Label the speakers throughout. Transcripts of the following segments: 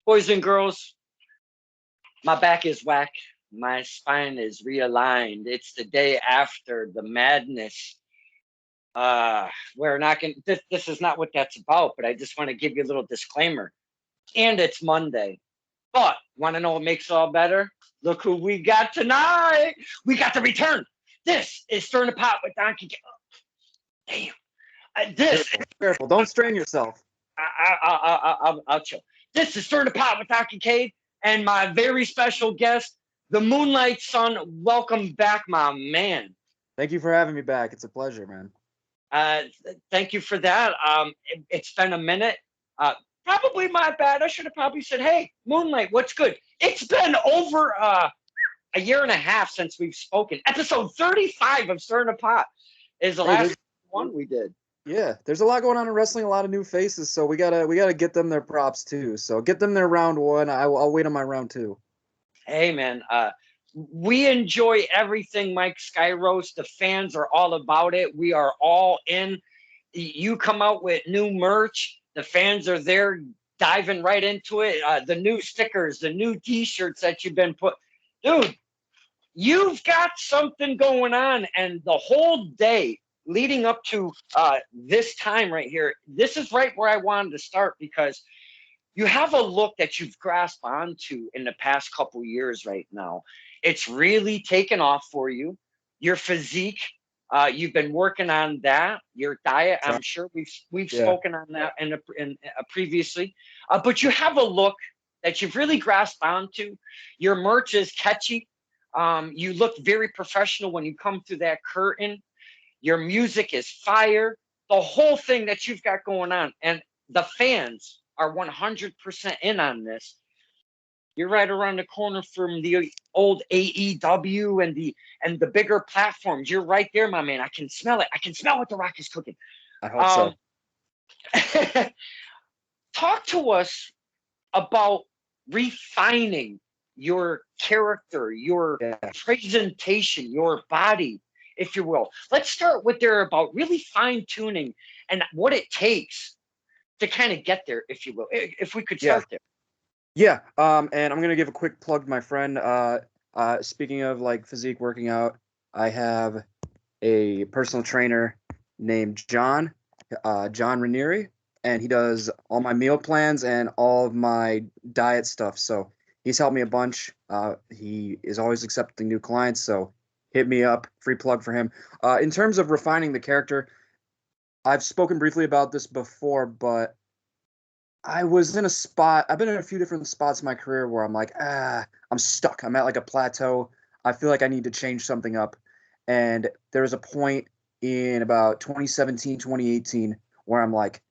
Speaker 1: Boys and girls, my back is whack. My spine is realigned. It's the day after the madness. We're not going. This is not what that's about. But I just want to give you a little disclaimer. And it's Monday. But want to know what makes it all better? Look who we got tonight. We got the return. This is Stirring the Pot with Donkey. Damn.
Speaker 2: Careful. Don't strain yourself.
Speaker 1: I'll chill. This is Stirring the Pot with Donkey Cade and my very special guest, the Moonlight Son. Welcome back, my man.
Speaker 2: Thank you for having me back. It's a pleasure, man.
Speaker 1: Thank you for that. It's been a minute. Probably my bad. I should have probably said, hey, Moonlight, what's good? It's been over a year and a half since we've spoken. Episode 35 of Stirring the Pot is the last one we did.
Speaker 2: Yeah, there's a lot going on in wrestling, a lot of new faces, so we gotta get them their props too. So get them their round one. I'll wait on my round two.
Speaker 1: Hey man, we enjoy everything, Mike Skyros. The fans are all about it. We are all in. You come out with new merch. The fans are there diving right into it. The new stickers, the new T-shirts that you've been put. Dude, you've got something going on. And the whole day leading up to this time right here, this is right where I wanted to start because you have a look that you've grasped onto in the past couple years right now. It's really taken off for you. Your physique, you've been working on that. Your diet, I'm sure we've spoken on that in previously. But you have a look that you've really grasped onto. Your merch is catchy. You look very professional when you come through that curtain. Your music is fire. The whole thing that you've got going on, and the fans are 100% in on this. You're right around the corner from the old AEW and the bigger platforms. You're right there, my man. I can smell it. I can smell what The Rock is cooking.
Speaker 2: I hope
Speaker 1: so. Talk to us about refining your character, your presentation, your body, if you will. Let's start with there about really fine-tuning and what it takes to kind of get there, if you will. If we could start there.
Speaker 2: Yeah, and I'm gonna give a quick plug to my friend. Speaking of like physique working out, I have a personal trainer named John Ranieri, and he does all my meal plans and all of my diet stuff. So he's helped me a bunch. He is always accepting new clients, so hit me up. Free plug for him. In terms of refining the character, I've spoken briefly about this before, but I was in a spot. I've been in a few different spots in my career where I'm like, I'm stuck. I'm at like a plateau. I feel like I need to change something up. And there was a point in about 2017, 2018 where I'm like,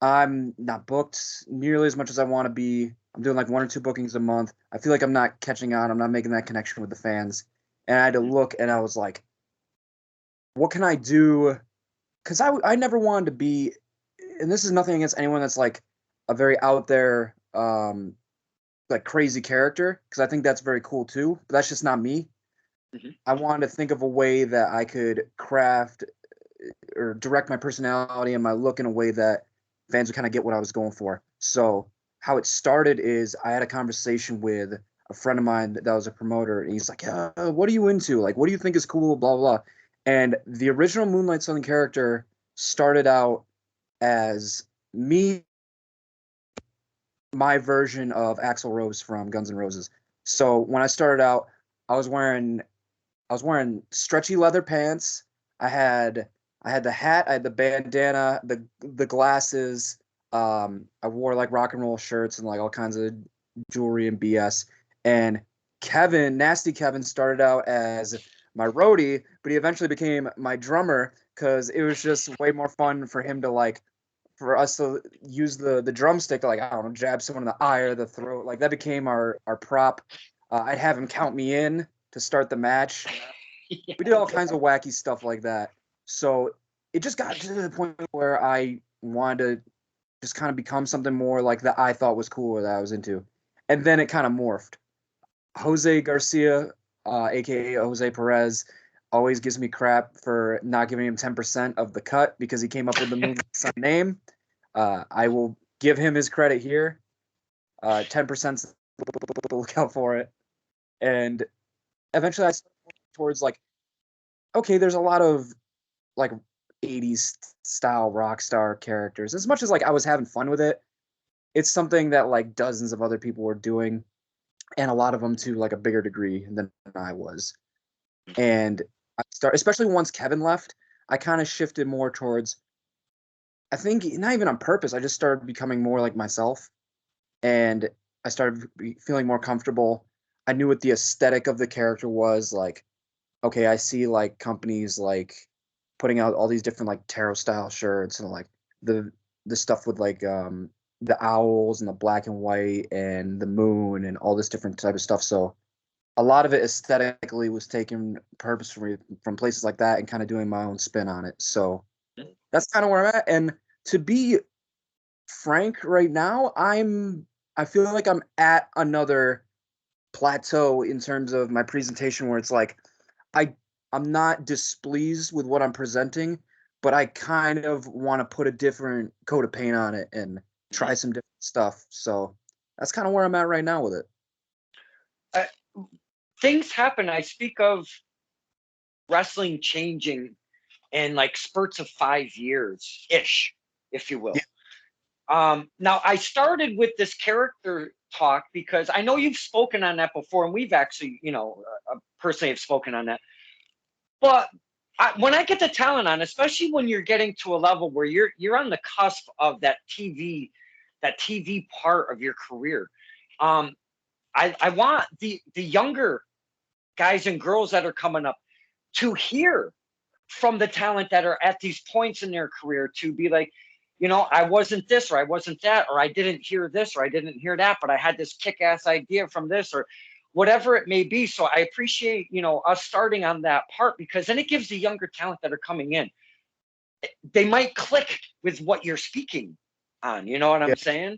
Speaker 2: I'm not booked nearly as much as I want to be. I'm doing like 1 or 2 bookings a month. I feel like I'm not catching on. I'm not making that connection with the fans. And I had to look, and I was like, what can I do? Because I never wanted to be, and this is nothing against anyone that's like a very out there, like crazy character, because I think that's very cool too. But that's just not me. Mm-hmm. I wanted to think of a way that I could craft or direct my personality and my look in a way that fans would kind of get what I was going for. So how it started is I had a conversation with a friend of mine that was a promoter, and he's like, what are you into? Like, what do you think is cool? Blah, blah, blah. And the original Moonlight Son character started out as me, my version of Axl Rose from Guns N' Roses. So when I started out, I was wearing stretchy leather pants. I had the hat, I had the bandana, the glasses. I wore like rock and roll shirts and like all kinds of jewelry and BS. And Nasty Kevin started out as my roadie, but he eventually became my drummer because it was just way more fun for him to like, for us to use the drumstick to like, I don't know, jab someone in the eye or the throat. Like that became our prop. I'd have him count me in to start the match. Yeah. We did all kinds of wacky stuff like that. So it just got to the point where I wanted to just kind of become something more like that I thought was cool or that I was into. And then it kind of morphed. Jose Garcia, a.k.a. Jose Perez, always gives me crap for not giving him 10% of the cut because he came up with the Moonlight name. I will give him his credit here. 10%, look out for it. And eventually I started towards like, okay, there's a lot of like 80s style rock star characters. As much as like I was having fun with it, it's something that like dozens of other people were doing, and a lot of them to like a bigger degree than I was. And especially once Kevin left, I kind of shifted more towards, I think not even on purpose, I just started becoming more like myself, and I started feeling more comfortable. I knew what the aesthetic of the character was. Like, okay, I see like companies like putting out all these different like tarot style shirts and like the stuff with like the owls and the black and white and the moon and all this different type of stuff. So a lot of it aesthetically was taken purposefully from places like that and kind of doing my own spin on it. So that's kind of where I'm at. And to be frank, right now, I feel like I'm at another plateau in terms of my presentation where it's like I'm not displeased with what I'm presenting, but I kind of want to put a different coat of paint on it and try some different stuff. So that's kind of where I'm at right now with it.
Speaker 1: Things happen. I speak of wrestling changing in like spurts of 5 years ish, if you will. Yeah. Now I started with this character talk because I know you've spoken on that before, and we've actually, personally have spoken on that. But when I get the talent on, especially when you're getting to a level where you're on the cusp of that TV part of your career, I want the younger guys and girls that are coming up to hear from the talent that are at these points in their career to be like, I wasn't this or I wasn't that, or I didn't hear this or I didn't hear that, but I had this kick-ass idea from this or whatever it may be. So I appreciate, us starting on that part, because then it gives the younger talent that are coming in, they might click with what you're speaking on. You know what I'm saying?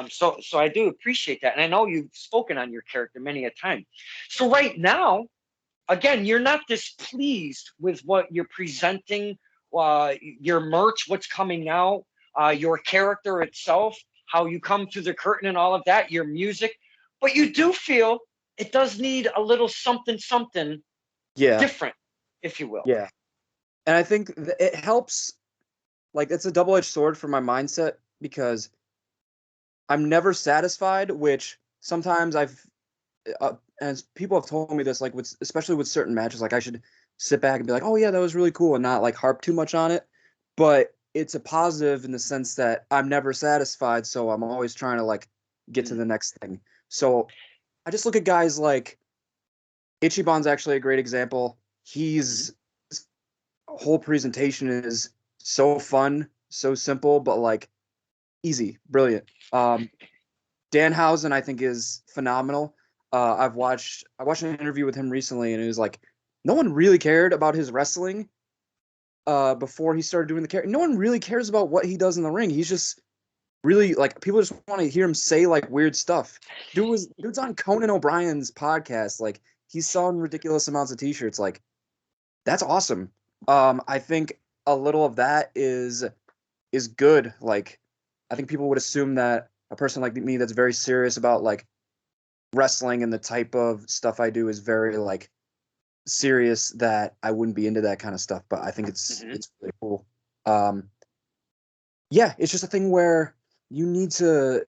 Speaker 1: So I do appreciate that. And I know you've spoken on your character many a time. So right now, again, you're not displeased with what you're presenting, your merch, what's coming out, your character itself, how you come through the curtain and all of that, your music, but you do feel it does need a little something different, if you will.
Speaker 2: Yeah. And I think it helps, like it's a double-edged sword for my mindset, because I'm never satisfied, which sometimes and people have told me this, like especially with certain matches, like I should sit back and be like, oh yeah, that was really cool, and not like harp too much on it. But it's a positive in the sense that I'm never satisfied, so I'm always trying to like get to the next thing. So I just look at guys like Ichiban's actually a great example. His whole presentation is so fun, so simple, but like easy, brilliant. Danhausen, I think, is phenomenal. I watched an interview with him recently, and it was like no one really cared about his wrestling before he started doing the character. No one really cares about what he does in the ring. He's just really like, people just want to hear him say like weird stuff. Dude's on Conan O'Brien's podcast. Like, he's selling ridiculous amounts of t-shirts. Like, that's awesome. I think a little of that is good. Like, I think people would assume that a person like me that's very serious about like wrestling and the type of stuff I do is very like serious, that I wouldn't be into that kind of stuff. But I think it's really cool. Yeah, it's just a thing where you need to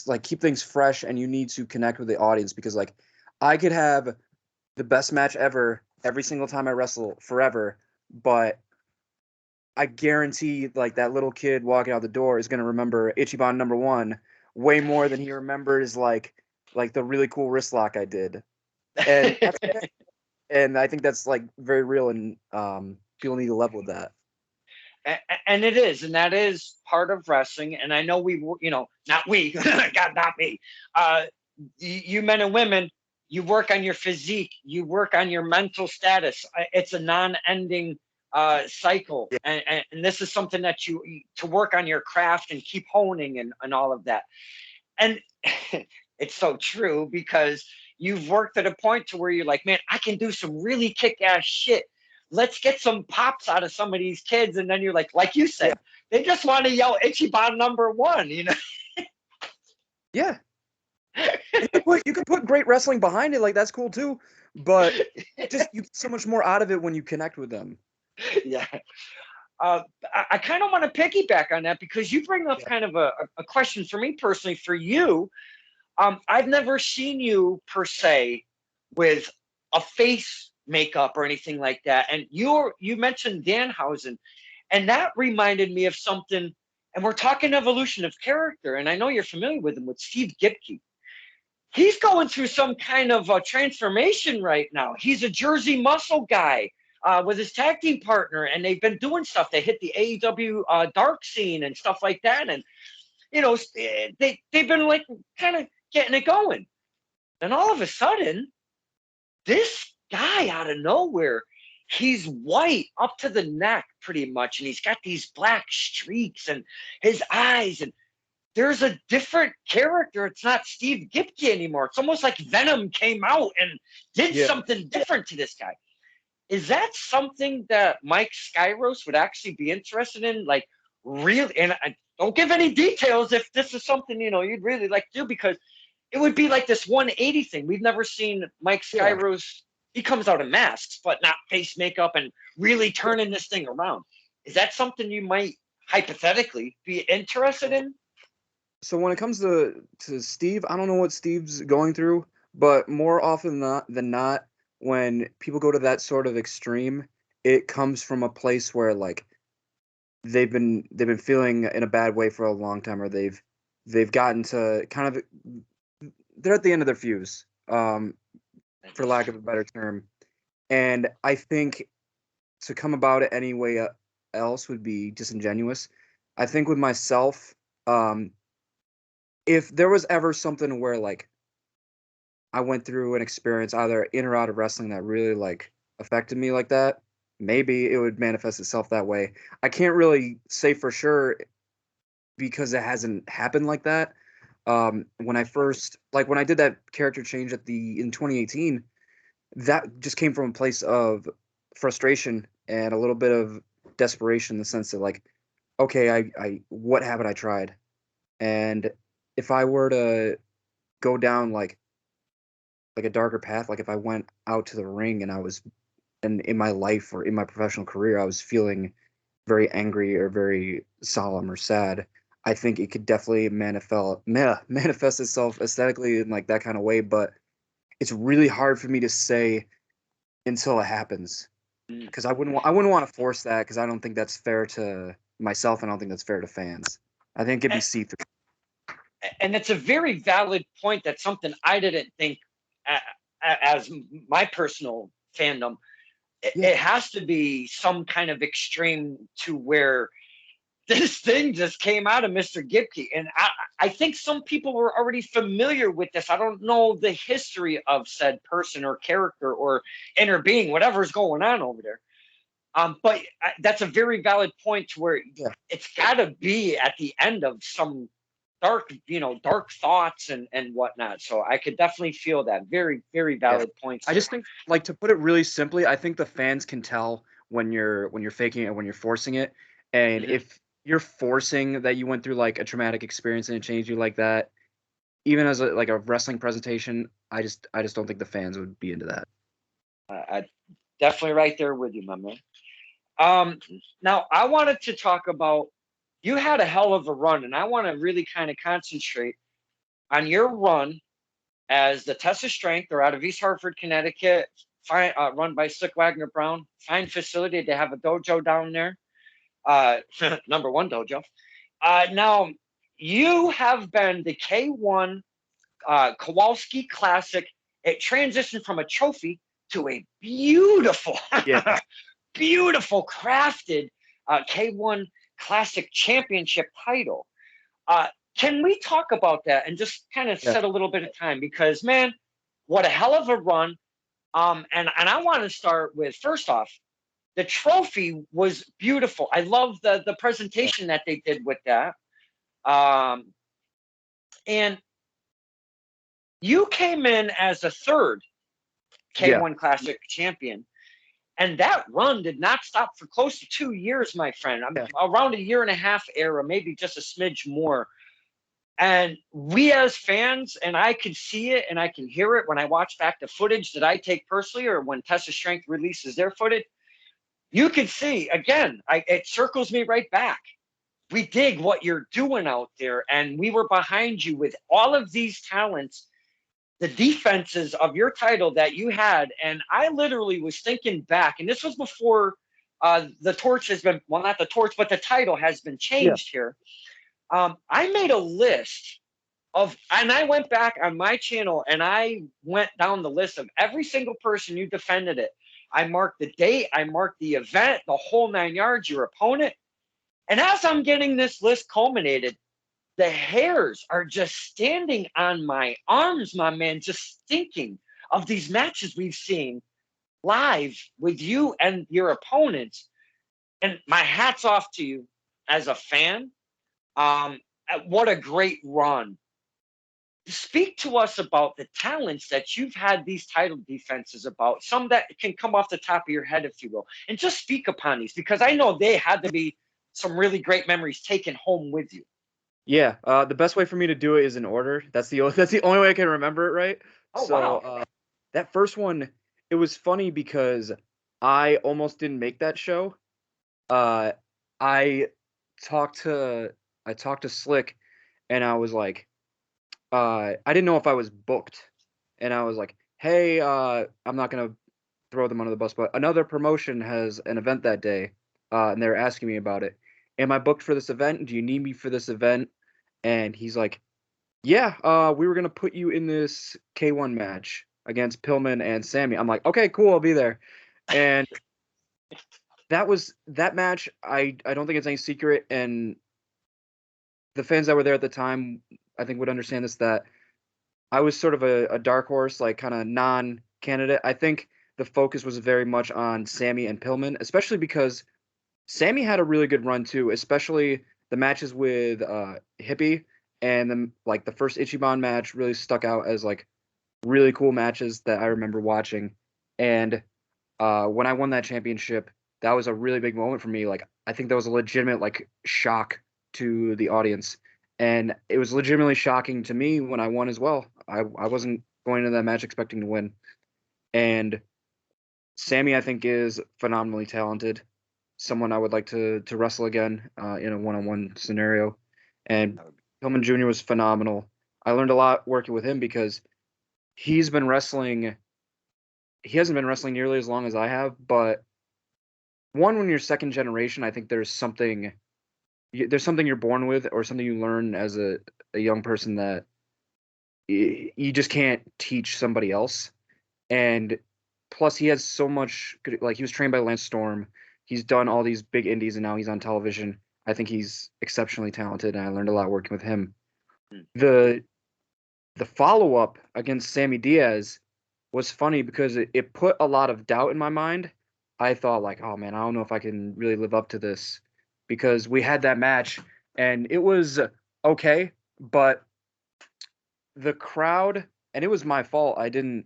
Speaker 2: like keep things fresh, and you need to connect with the audience, because like I could have the best match ever every single time I wrestle forever, but I guarantee like that little kid walking out the door is going to remember Ichiban #1 way more than he remembers like the really cool wrist lock I did. And and I think that's like very real, and people need to level with that.
Speaker 1: And it is, and that is part of wrestling. And I know not we, God, not me. You men and women, you work on your physique, you work on your mental status. It's a non-ending cycle, and this is something that you to work on your craft and keep honing and all of that. And it's so true, because you've worked at a point to where you're like, man, I can do some really kick-ass shit. Let's get some pops out of some of these kids. And then you're like you said, they just want to yell Ichiban #1, you know?
Speaker 2: Yeah. You can put great wrestling behind it, like that's cool too. But just you get so much more out of it when you connect with them.
Speaker 1: Yeah. I kind of want to piggyback on that because you bring up kind of a question for me personally. For you, I've never seen you per se with a face makeup or anything like that. And you mentioned Danhausen, and that reminded me of something. And we're talking evolution of character, and I know you're familiar with him, with Steve Gipke. He's going through some kind of a transformation right now. He's a Jersey Muscle guy with his tag team partner, and they've been doing stuff. They hit the AEW dark scene and stuff like that, and you know they've been like kind of getting it going. And all of a sudden, this guy out of nowhere, he's white up to the neck pretty much, and he's got these black streaks and his eyes, and there's a different character. It's not Steve Gipke anymore. It's almost like Venom came out and did something different to this guy. Is that something that Mike Skyros would actually be interested in? Like, really? And I don't give any details if this is something, you'd really like to do, because it would be like this 180 thing. We've never seen Mike Skyros. He comes out in masks, but not face makeup, and really turning this thing around. Is that something you might hypothetically be interested in?
Speaker 2: So when it comes to Steve, I don't know what Steve's going through, but more often than not, when people go to that sort of extreme, it comes from a place where like they've been feeling in a bad way for a long time, or they've gotten to kind of, they're at the end of their fuse, for lack of a better term. And I think to come about it any way else would be disingenuous. I think with myself, if there was ever something where like I went through an experience either in or out of wrestling that really like affected me like that, maybe it would manifest itself that way. I can't really say for sure because it hasn't happened like that. When I did that character change in 2018, that just came from a place of frustration and a little bit of desperation, in the sense that like, okay, I what haven't I tried? And if I were to go down like a darker path, like if I went out to the ring and in my life or in my professional career, I was feeling very angry or very solemn or sad, I think it could definitely manifest itself aesthetically in like that kind of way. But it's really hard for me to say until it happens, because I wouldn't want to force that, because I don't think that's fair to myself, and I don't think that's fair to fans. I think it'd be see-through.
Speaker 1: And it's a very valid point. That's something I didn't think as my personal fandom. It has to be some kind of extreme to where this thing just came out of Mr. Gipke. And I think some people were already familiar with this. I don't know the history of said person or character or inner being, whatever's going on over there. But that's a very valid point to where it's got to be at the end of some dark thoughts and whatnot. So I could definitely feel that. Very, very valid points.
Speaker 2: I just think, like, to put it really simply, I think the fans can tell when you're faking it and when you're forcing it. And if you're forcing that you went through like a traumatic experience and it changed you like that, even as a wrestling presentation, I just don't think the fans would be into that.
Speaker 1: I definitely right there with you, my man. Now I wanted to talk about, you had a hell of a run, and I want to really kind of concentrate on your run as the Test of Strength. They're out of East Hartford, Connecticut, run by Slick Wagner Brown. Fine facility. They have a dojo down there. Number one dojo. Now, you have been the K1 Kowalski Classic. It transitioned from a trophy to a beautiful, beautiful crafted K1 Classic Championship title. Can we talk about that and just kind of set a little bit of time? Because, man, what a hell of a run. And I want to start with, first off, the trophy was beautiful. I love the presentation that they did with that. And You came in as a third
Speaker 2: Yeah.
Speaker 1: K1 Classic champion. And that run did not stop for close to 2 years, my friend. I'm
Speaker 2: Yeah.
Speaker 1: around a year and a half era, maybe just a smidge more. And we as fans, and I can see it and I can hear it when I watch back the footage that I take personally, or when Tessa Strength releases their footage, you can see again, it circles me right back. We dig what you're doing out there, and we were behind you with all of these talents, the defenses of your title that you had. And I literally was thinking back, and this was before the torch has been, well, not the torch, but the title has been
Speaker 2: Yeah.
Speaker 1: changed here. I made a list of, and I went back on my channel and I went down the list of every single person you defended it. I marked the date, I marked the event, the whole 9 yards, your opponent. And as I'm getting this list culminated, the hairs are just standing on my arms, my man, just thinking of these matches we've seen live with you and your opponents. And my hat's off to you as a fan. Um, what a great run. Speak to us about the talents that you've had these title defenses about, some that can come off the top of your head, if you will, and just speak upon these, because I know they had to be some really great memories taken home with you.
Speaker 2: Yeah. The best way for me to do it is in order. That's the only way I can remember it right.
Speaker 1: Oh,
Speaker 2: So
Speaker 1: wow.
Speaker 2: that first one, it was funny because I almost didn't make that show. Uh, I talked to I talked to Slick, and I was like, I didn't know if I was booked, and I was like, hey, I'm not gonna throw them under the bus, but another promotion has an event that day, and they're asking me about it. Am I booked for this event? Do you need me for this event? And he's like, yeah, we were gonna put you in this K1 match against Pillman and Sammy. I'm like, okay, cool, I'll be there. And that match. I don't think it's any secret, and the fans that were there at the time, I think would understand this, that I was sort of a dark horse, like kind of non-candidate. I think the focus was very much on Sammy and Pillman, especially because Sammy had a really good run too, especially the matches with Hippie, and then like the first Ichiban match really stuck out as like really cool matches that I remember watching. And when I won that championship, that was a really big moment for me. Like I think that was a legitimate like shock to the audience, and it was legitimately shocking to me when I won as well. I wasn't going into that match expecting to win, and Sammy I think is phenomenally talented. Someone I would like to wrestle again in a one-on-one scenario, and Pillman Jr. was phenomenal. I learned a lot working with him because he's been wrestling. He hasn't been wrestling nearly as long as I have, but when you're second generation, I think there's something you're born with, or something you learn as a young person that you just can't teach somebody else. And plus, he has so much like he was trained by Lance Storm. He's done all these big indies, and now he's on television. I think he's exceptionally talented, and I learned a lot working with him. The the follow up against Sammy Diaz was funny because it put a lot of doubt in my mind. I thought like, oh man, I don't know if I can really live up to this, because we had that match and it was okay, but the crowd, and it was my fault. I didn't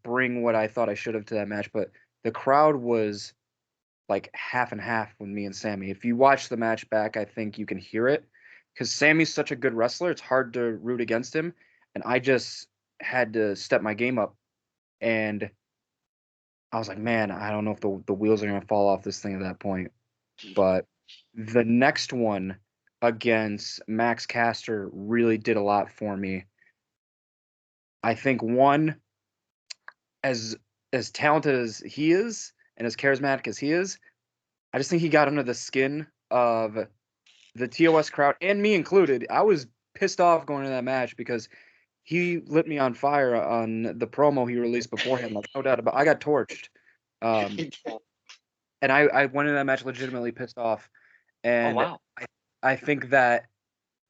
Speaker 2: bring what I thought I should have to that match, but the crowd was like half and half with me and Sammy. If you watch the match back, I think you can hear it because Sammy's such a good wrestler. It's hard to root against him, and I just had to step my game up. And I was like, man, I don't know if the wheels are gonna fall off this thing at that point. But the next one against Max Caster really did a lot for me. I think one, as as talented as he is and as charismatic as he is, I just think he got under the skin of the TOS crowd, and me included. I was pissed off going to that match because he lit me on fire on the promo he released beforehand. Like, no doubt about I got torched. Um, and I went in that match legitimately pissed off.
Speaker 1: Oh,
Speaker 2: And
Speaker 1: wow.
Speaker 2: I think that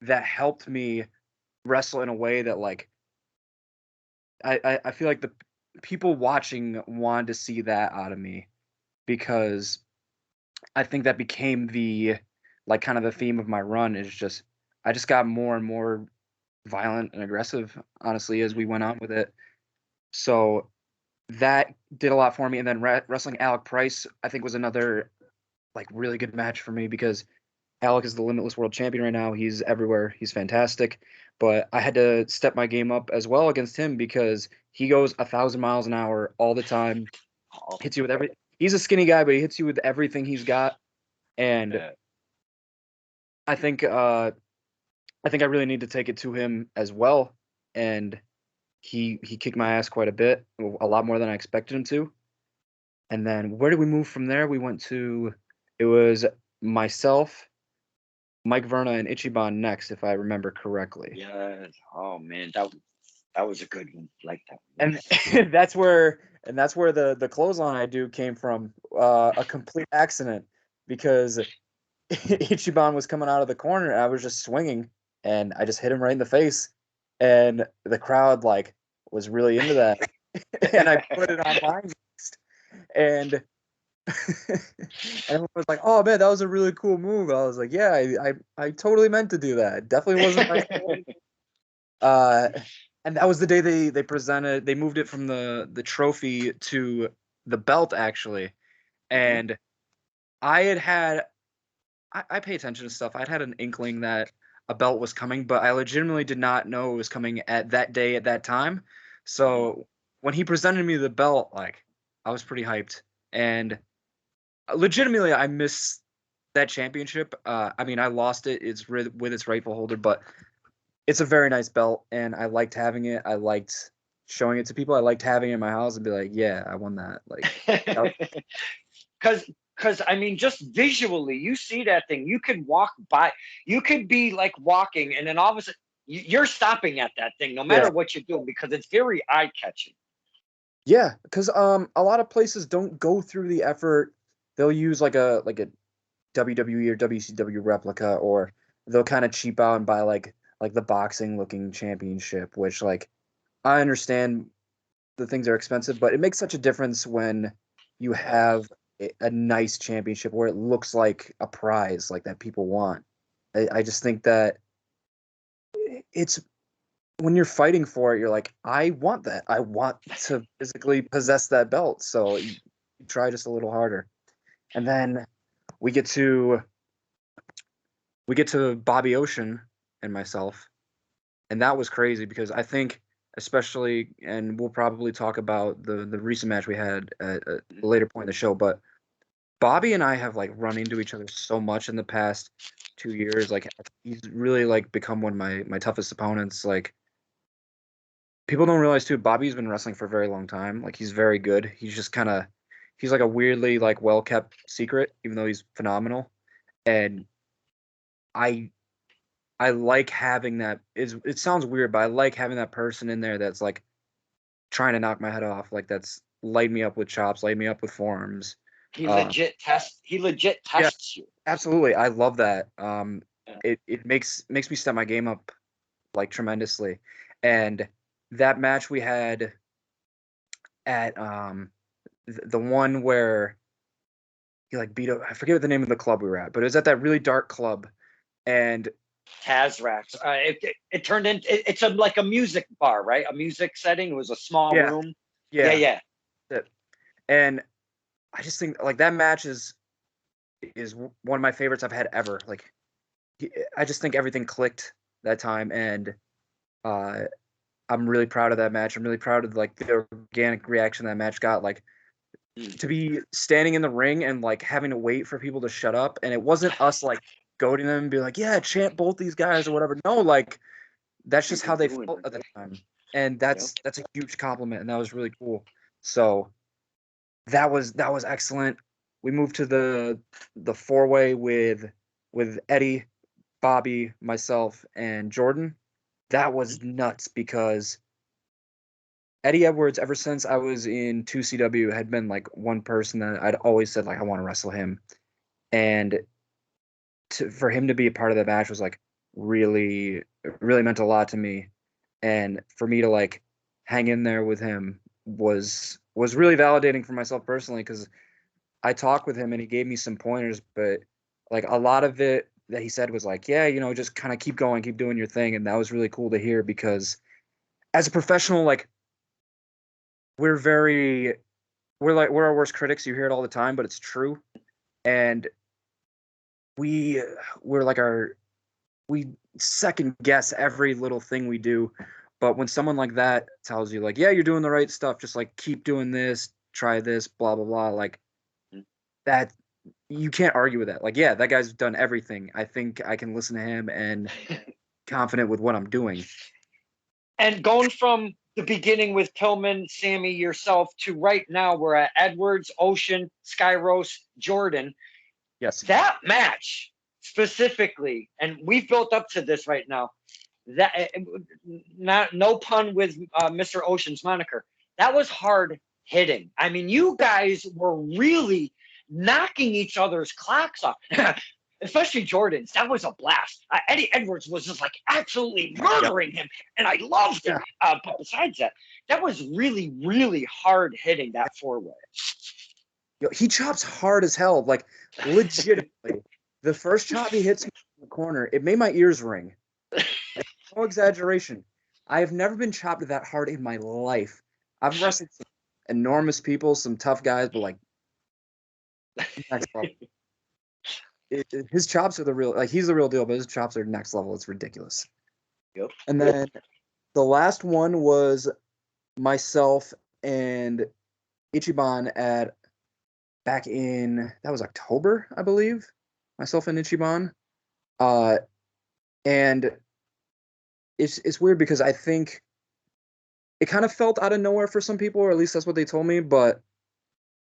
Speaker 2: helped me wrestle in a way that like I feel like the people watching wanted to see that out of me, because I think that became the like kind of the theme of my run is just I just got more and more violent and aggressive, honestly, as we went on with it. So that did a lot for me. And then wrestling Alec Price, I think, was another like really good match for me because Alec is the Limitless World Champion right now. He's everywhere. He's fantastic. But I had to step my game up as well against him because he goes 1,000 miles an hour all the time.
Speaker 1: Oh,
Speaker 2: Hits you with every. He's a skinny guy, but he hits you with everything he's got. And
Speaker 1: yeah.
Speaker 2: I think I think I really need to take it to him as well. And he kicked my ass quite a bit, a lot more than I expected him to. And then where did we move from there? We went to it was myself, Mike Verna, and Ichiban next, if I remember correctly.
Speaker 1: Yes. Oh man, that was a good one. Like that one.
Speaker 2: And
Speaker 1: Yes.
Speaker 2: that's where the clothesline I do came from. A complete accident because Ichiban was coming out of the corner. And I was just swinging, and I just hit him right in the face, and the crowd like was really into that, and I put it on mine next, and and everyone was like, "Oh man, that was a really cool move." I was like, "Yeah, I totally meant to do that. Definitely wasn't my fault." Uh, and that was the day they moved it from the trophy to the belt actually,
Speaker 1: Mhm.
Speaker 2: and I had had I pay attention to stuff. I'd had an inkling that a belt was coming, but I legitimately did not know it was coming at that day at that time.
Speaker 1: Mhm.
Speaker 2: So when he presented me the belt, like I was pretty hyped, and legitimately I miss that championship. I mean, I lost it. It's with its rightful holder, but it's a very nice belt, and I liked having it. I liked showing it to people. I liked having it in my house and be like, yeah, I won that. Like, that was,
Speaker 1: Because I mean, just visually, you see that thing. You could walk by. You could be like walking, and then all of a sudden, you're stopping at that thing, no
Speaker 2: yeah,
Speaker 1: matter what you're doing, because it's very eye catching.
Speaker 2: yeah, because a lot of places don't go through the effort. They'll use like a WWE or WCW replica, or they'll kind of cheap out and buy like the boxing looking championship, which like I understand the things are expensive, but it makes such a difference when you have a nice championship where it looks like a prize like that people want. I just think that it's when you're fighting for it, you're like, I want that. I want to physically possess that belt. So you try just a little harder. And then we get to we get to Bobby Ocean and myself, and that was crazy because I think especially, and we'll probably talk about the recent match we had at a later point in the show, but Bobby and I have like run into each other so much in the past 2 years. Like he's really like become one of my toughest opponents. Like people don't realize too, Bobby's been wrestling for a very long time. Like he's very good. He's just kind of he's like a weirdly like well kept secret, even though he's phenomenal. And I I like having that. It sounds weird, but I like having that person in there that's like trying to knock my head off. Like that's light me up with chops, light me up with forearms.
Speaker 1: He
Speaker 2: Uh,
Speaker 1: legit tests. He legit
Speaker 2: yeah,
Speaker 1: tests you.
Speaker 2: absolutely. I love that.
Speaker 1: Yeah.
Speaker 2: It makes me step my game up like tremendously. And that match we had at the one where he like beat up, I forget what the name of the club we were at, but it was at that really dark club. And
Speaker 1: Tazrax. It turned into it's a like a music bar, right? A music setting. It was a small
Speaker 2: yeah,
Speaker 1: room. Yeah,
Speaker 2: yeah.
Speaker 1: yeah.
Speaker 2: And I just think like that match is one of my favorites I've had ever. Like I just think everything clicked that time, and uh, I'm really proud of that match. I'm really proud of like the organic reaction that match got. Like
Speaker 1: Mm.
Speaker 2: to be standing in the ring and like having to wait for people to shut up, and it wasn't us like goading them and be like, yeah, chant both these guys or whatever. No, like that's just
Speaker 1: People
Speaker 2: how they
Speaker 1: doing
Speaker 2: felt
Speaker 1: it.
Speaker 2: at the time, and
Speaker 1: Yep.
Speaker 2: that's a huge compliment, and that was really cool. So that was excellent. We moved to the four way with Eddie, Bobby, myself, and Jordan. That was nuts because Eddie Edwards, ever since I was in 2CW, had been like one person that I'd always said like I want to wrestle him, and for him to be a part of that match was like really meant a lot to me, and for me to like hang in there with him was really validating for myself personally because I talked with him and he gave me some pointers, but like a lot of it that he said was like, yeah, just kind of keep going, keep doing your thing. And that was really cool to hear because as a professional, like we're our worst critics. You hear it all the time, but it's true. And we're like we second guess every little thing we do. But when someone like that tells you like, yeah, you're doing the right stuff, just like keep doing this, try this, blah, blah, blah, like that, you can't argue with that. Like, yeah, that guy's done everything. I think I can listen to him and confident with what I'm doing.
Speaker 1: And going from the beginning with Tillman, Sammy, yourself to right now, we're at Edwards, Ocean, Skyros, Jordan.
Speaker 2: Yes.
Speaker 1: That match specifically, and we've built up to this right now. That no pun with Mr. Ocean's moniker. That was hard hitting. I mean, you guys were really knocking each other's clocks off. Especially Jordan's. That was a blast. Eddie Edwards was just like absolutely murdering him, and I loved it. But besides that, that was really, really hard hitting that four-way.
Speaker 2: He chops hard as hell, like legitimately. The first chop he hits me in the corner, it made my ears ring. No exaggeration. I have never been chopped that hard in my life. I've wrestled some enormous people, some tough guys, but like next level. His chops are the real, like he's the real deal, but his chops are next level. It's ridiculous.
Speaker 1: Yep.
Speaker 2: And then the last one was myself and Ichiban at back in, that was October, I believe. Myself and Ichiban. And it's weird because I think it kind of felt out of nowhere for some people, or at least that's what they told me. But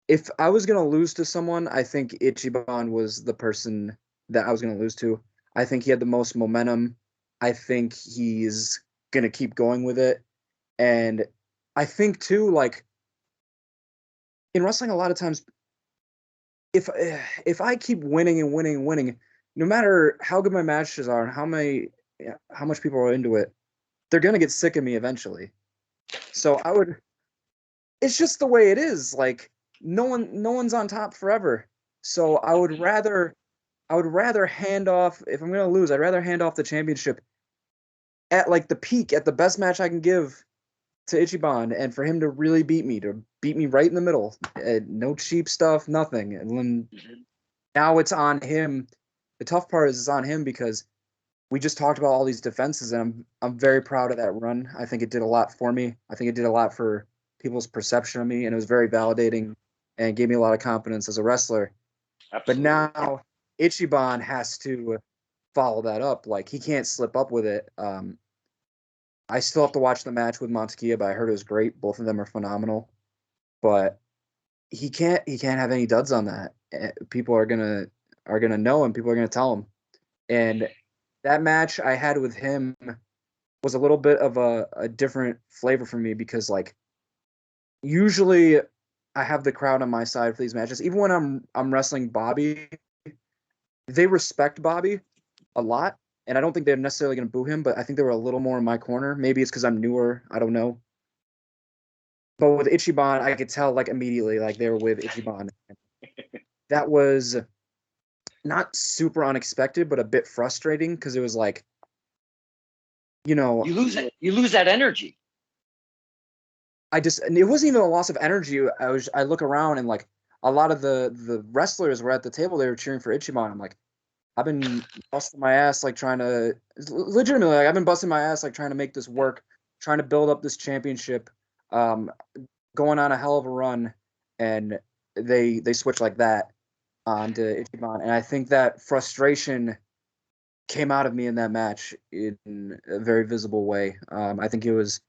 Speaker 2: if I was going to lose to someone, I think Ichiban was the person that I was going to lose to. I think he had the most momentum. I think he's going to keep going with it. And I think, too, like, in wrestling, a lot of times, if I keep winning and winning and winning, no matter how good my matches are and how much people are into it, they're going to get sick of me eventually. So it's just the way it is. Like, no one's on top forever. So I would rather hand off, if I'm gonna lose, I'd rather hand off the championship at like the peak, at the best match I can give to Ichiban, and for him to really beat me right in the middle. No cheap stuff, nothing. And then now it's on him. The tough part is it's on him because we just talked about all these defenses, and I'm very proud of that run. I think it did a lot for me. I think it did a lot for people's perception of me, and it was very validating and gave me a lot of confidence as a wrestler. Absolutely. But now Ichiban has to follow that up. Like, he can't slip up with it. I still have to watch the match with Montekia, but I heard it was great. Both of them are phenomenal. But he can't have any duds on that. People are gonna know him. People are gonna tell him. And that match I had with him was a little bit of a different flavor for me because, like, usually I have the crowd on my side for these matches. Even when I'm wrestling Bobby, they respect Bobby a lot, and I don't think they're necessarily going to boo him, but I think they were a little more in my corner. Maybe it's because I'm newer. I don't know. But with Ichiban, I could tell, like, immediately, like, they were with Ichiban. That was not super unexpected, but a bit frustrating because it was like, you
Speaker 1: lose that energy.
Speaker 2: It wasn't even a loss of energy. I look around and like a lot of the wrestlers were at the table. They were cheering for Ichiban. I'm like, I've been busting my ass, like trying to legitimately, like, I've been busting my ass, like trying to make this work, trying to build up this championship, going on a hell of a run, and they switch like that onto Ichiban. And I think that frustration came out of me in that match in a very visible way. I think it was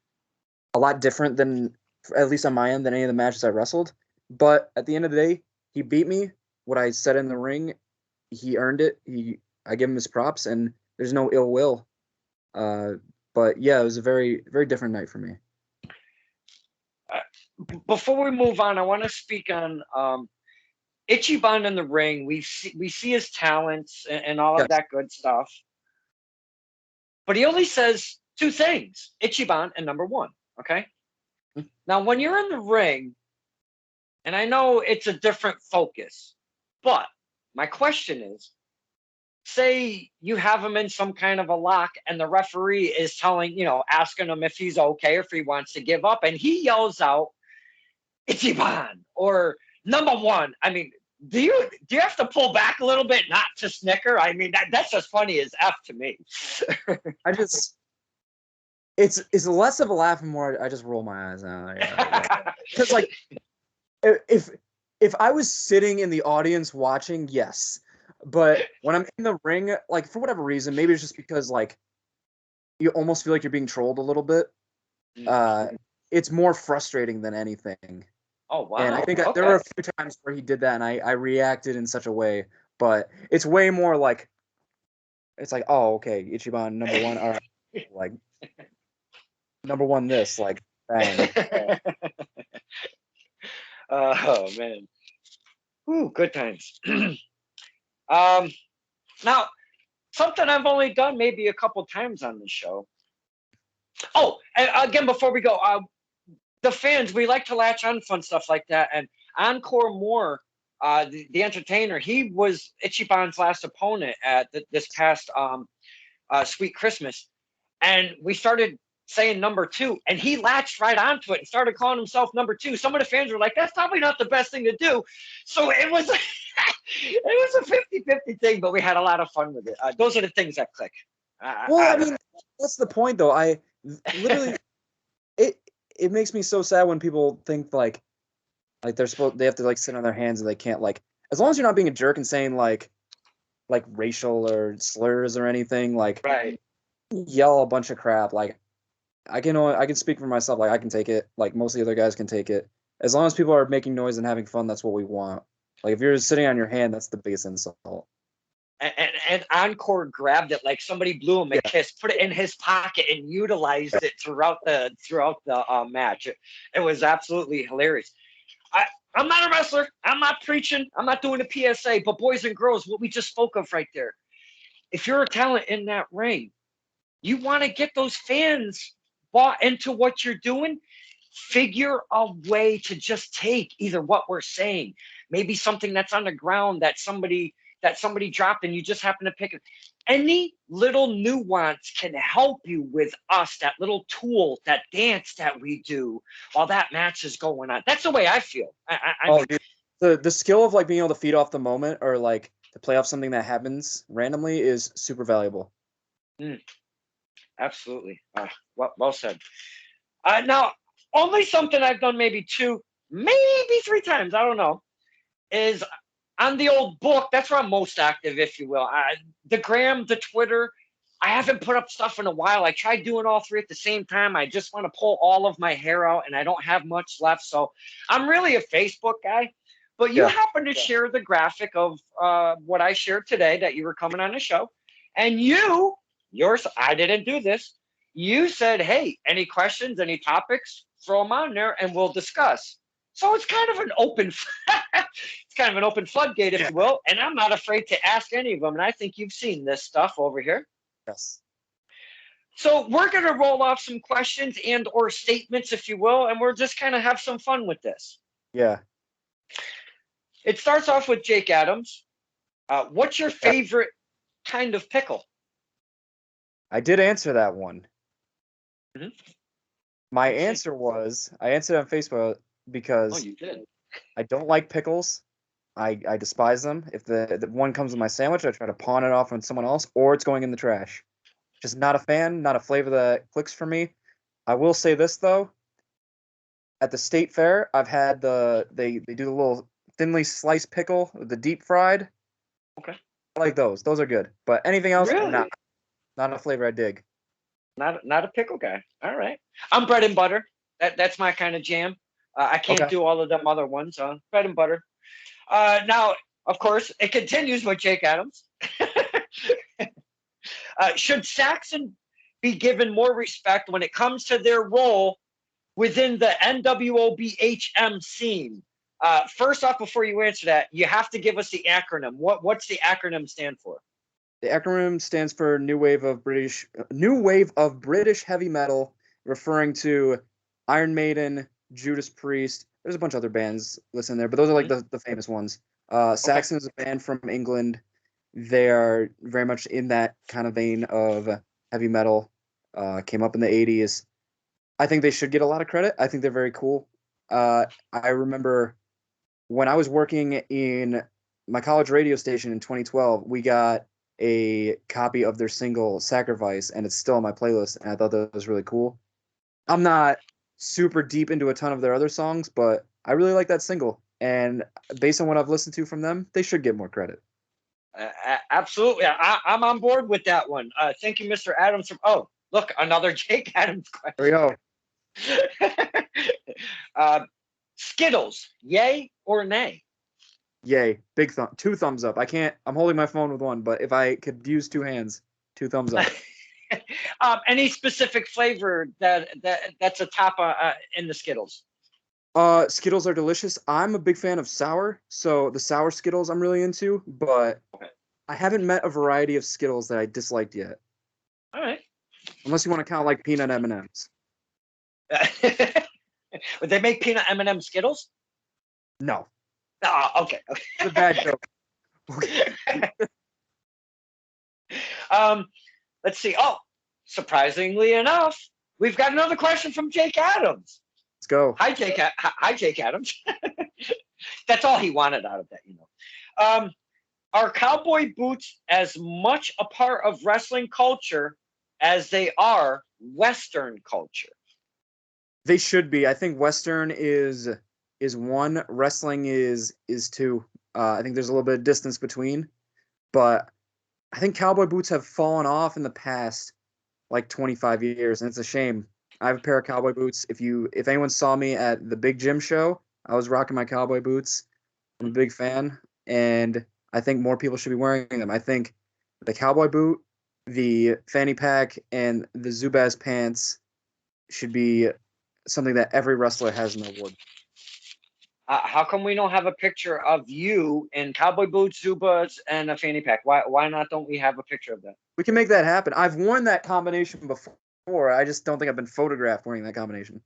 Speaker 2: a lot different than, at least on my end, than any of the matches I wrestled. But at the end of the day, he beat me. What I said in the ring, he earned it. I give him his props, and there's no ill will. But yeah, it was a very, very different night for me.
Speaker 1: Before we move on, I want to speak on Ichiban in the ring. We see his talents and all of that good stuff. But he only says two things: Ichiban and number one. Okay. Now, when you're in the ring, and I know it's a different focus, but my question is, say you have him in some kind of a lock and the referee is telling, asking him if he's okay or if he wants to give up, and he yells out, Ichiban or number one. I mean, do you have to pull back a little bit, not to snicker? I mean, that's just funny as F to me.
Speaker 2: It's less of a laugh and more I just roll my eyes now. Because like if I was sitting in the audience watching, yes. But when I'm in the ring, like for whatever reason, maybe it's just because like you almost feel like you're being trolled a little bit. It's more frustrating than anything.
Speaker 1: Oh wow!
Speaker 2: And I think there were a few times where he did that, and I reacted in such a way. But it's way more like it's like, oh, okay, Ichiban number one, all right, like number one, this like bang.
Speaker 1: Oh man, ooh, good times. Now something I've only done maybe a couple times on the show. Oh, and again, before we go, the fans, we like to latch on fun stuff like that. And Encore Moore, the entertainer, he was Ichiban's last opponent at this past Sweet Christmas. And we started saying number two, and he latched right onto it and started calling himself number two. Some of the fans were like, that's probably not the best thing to do. So it was a 50-50 thing, but we had a lot of fun with it. Those are the things that click.
Speaker 2: Well, I mean, that's the point, though. I literally, it makes me so sad when people think like they have to like sit on their hands and they can't like, as long as you're not being a jerk and saying like racial or slurs or anything, like
Speaker 1: right.
Speaker 2: Yell a bunch of crap. Like I can speak for myself. Like I can take it. Like most of the other guys can take it. As long as people are making noise and having fun, that's what we want. Like if you're sitting on your hand, that's the biggest insult.
Speaker 1: And Encore grabbed it like somebody blew him a kiss, put it in his pocket, and utilized it throughout the match. It was absolutely hilarious. I'm not a wrestler. I'm not preaching. I'm not doing a PSA. But boys and girls, what we just spoke of right there. If you're a talent in that ring, you want to get those fans bought into what you're doing. Figure a way to just take either what we're saying, maybe something that's on the ground that somebody dropped and you just happen to pick it. Any little nuance can help you with us, that little tool, that dance that we do while that match is going on. That's the way I feel.
Speaker 2: Dude, the skill of like being able to feed off the moment or like to play off something that happens randomly is super valuable.
Speaker 1: Absolutely. Well said. Now, only something I've done maybe 2, maybe 3 times, I don't know, is on the old book. That's where I'm most active, if you will. The gram, the Twitter. I haven't put up stuff in a while. I tried doing all 3 at the same time. I just want to pull all of my hair out, and I don't have much left. So I'm really a Facebook guy. But you happen to share the graphic of what I shared today, that you were coming on the show. And yours, I didn't do this. You said, hey, any questions, any topics, throw them on there and we'll discuss. So it's kind of an open floodgate, if you will. And I'm not afraid to ask any of them. And I think you've seen this stuff over here.
Speaker 2: Yes.
Speaker 1: So we're going to roll off some questions and or statements, if you will, and we'll just kind of have some fun with this.
Speaker 2: Yeah.
Speaker 1: It starts off with Jake Adams. What's your favorite kind of pickle?
Speaker 2: I did answer that one.
Speaker 1: Mm-hmm.
Speaker 2: My answer was, I answered on Facebook because
Speaker 1: you did.
Speaker 2: I don't like pickles. I despise them. If the one comes in my sandwich, I try to pawn it off on someone else, or it's going in the trash. Just not a fan, not a flavor that clicks for me. I will say this, though. At the state fair, I've had they do the little thinly sliced pickle, the deep fried.
Speaker 1: Okay.
Speaker 2: I like those. Those are good. But anything else,
Speaker 1: really?
Speaker 2: Not a flavor I dig.
Speaker 1: Not a pickle guy. All right. I'm bread and butter. That's my kind of jam. I can't do all of them other ones. Bread and butter. Now, of course, it continues with Jake Adams. Should Saxon be given more respect when it comes to their role within the NWOBHM scene? First off, before you answer that, you have to give us the acronym. What's the acronym stand for?
Speaker 2: The acronym stands for New Wave of British Heavy Metal, referring to Iron Maiden, Judas Priest. There's a bunch of other bands listed in there, but those are like the famous ones. Saxon is a band from England. They are very much in that kind of vein of heavy metal. Came up in the 80s. I think they should get a lot of credit. I think they're very cool. I remember when I was working in my college radio station in 2012, we got a copy of their single Sacrifice, and it's still on my playlist, and I thought that was really cool. I'm not super deep into a ton of their other songs, but I really like that single. And based on what I've listened to from them, they should get more credit.
Speaker 1: Absolutely. I'm on board with that one. Thank you, Mr. Adams. Oh, look, another Jake Adams question.
Speaker 2: There we go.
Speaker 1: Skittles, yay or nay?
Speaker 2: Yay. Big thumb. 2 thumbs up. I'm holding my phone with one, but if I could use 2 hands, 2 thumbs up.
Speaker 1: Any specific flavor that's a top in the Skittles?
Speaker 2: Skittles are delicious. I'm a big fan of sour, so the sour Skittles I'm really into, but I haven't met a variety of Skittles that I disliked yet.
Speaker 1: All right.
Speaker 2: Unless you want to count like peanut M&Ms.
Speaker 1: Would they make peanut M&M Skittles?
Speaker 2: No.
Speaker 1: Oh, okay.
Speaker 2: It's a bad joke. Okay.
Speaker 1: Let's see. Oh, surprisingly enough, we've got another question from Jake Adams.
Speaker 2: Let's go.
Speaker 1: Hi, Jake Adams. That's all he wanted out of that, you know. Are cowboy boots as much a part of wrestling culture as they are Western culture?
Speaker 2: They should be. I think Western is 1, wrestling is 2. I think there's a little bit of distance between, but I think cowboy boots have fallen off in the past like 25 years, and it's a shame. I have a pair of cowboy boots. If anyone saw me at the Big Jim show, I was rocking my cowboy boots. I'm a big fan, and I think more people should be wearing them. I think the cowboy boot, the fanny pack, and the Zubaz pants should be something that every wrestler has in their wardrobe.
Speaker 1: How come we don't have a picture of you in cowboy boots, Zubaz, and a fanny pack? Why not? Don't we have a picture of that?
Speaker 2: We can make that happen. I've worn that combination before. I just don't think I've been photographed wearing that combination.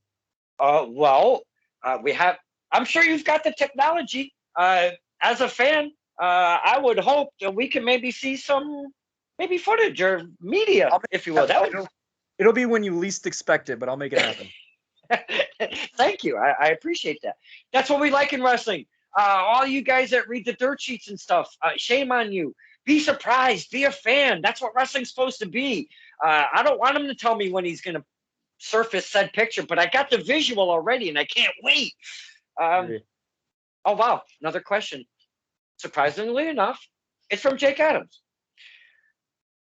Speaker 1: We have. I'm sure you've got the technology. As a fan, I would hope that we can maybe see some footage or media, if you will.
Speaker 2: It'll be when you least expect it, but I'll make it happen.
Speaker 1: Thank you. I appreciate that. That's what we like in wrestling. All you guys that read the dirt sheets and stuff, shame on you. Be surprised. Be a fan. That's what wrestling's supposed to be. I don't want him to tell me when he's going to surface said picture, but I got the visual already, and I can't wait. Oh, wow. Another question. Surprisingly enough, it's from Jake Adams.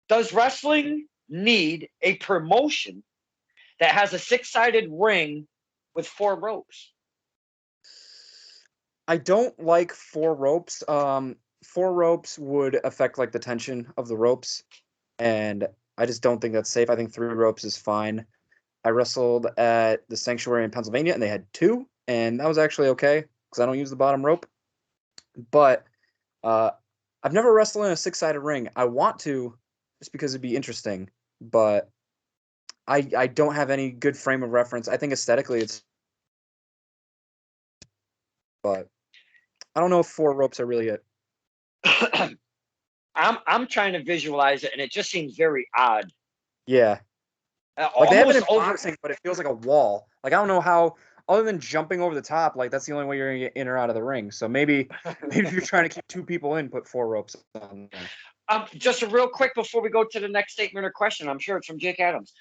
Speaker 1: Does wrestling need a promotion that has a 6-sided ring with 4 ropes?
Speaker 2: I don't like 4 ropes. 4 ropes would affect like the tension of the ropes, and I just don't think that's safe. I think 3 ropes is fine. I wrestled at the Sanctuary in Pennsylvania, and they had 2, and that was actually okay because I don't use the bottom rope. But I've never wrestled in a 6-sided ring. I want to, just because it'd be interesting, but I don't have any good frame of reference. I think aesthetically but I don't know if 4 ropes are really it.
Speaker 1: I'm trying to visualize it, and it just seems very odd.
Speaker 2: Yeah. Like they have it in boxing, but it feels like a wall. Like I don't know how, other than jumping over the top, like that's the only way you're gonna get in or out of the ring. So maybe if you're trying to keep 2 people in, put 4 ropes on there.
Speaker 1: Just a real quick before we go to the next statement or question, I'm sure it's from Jake Adams.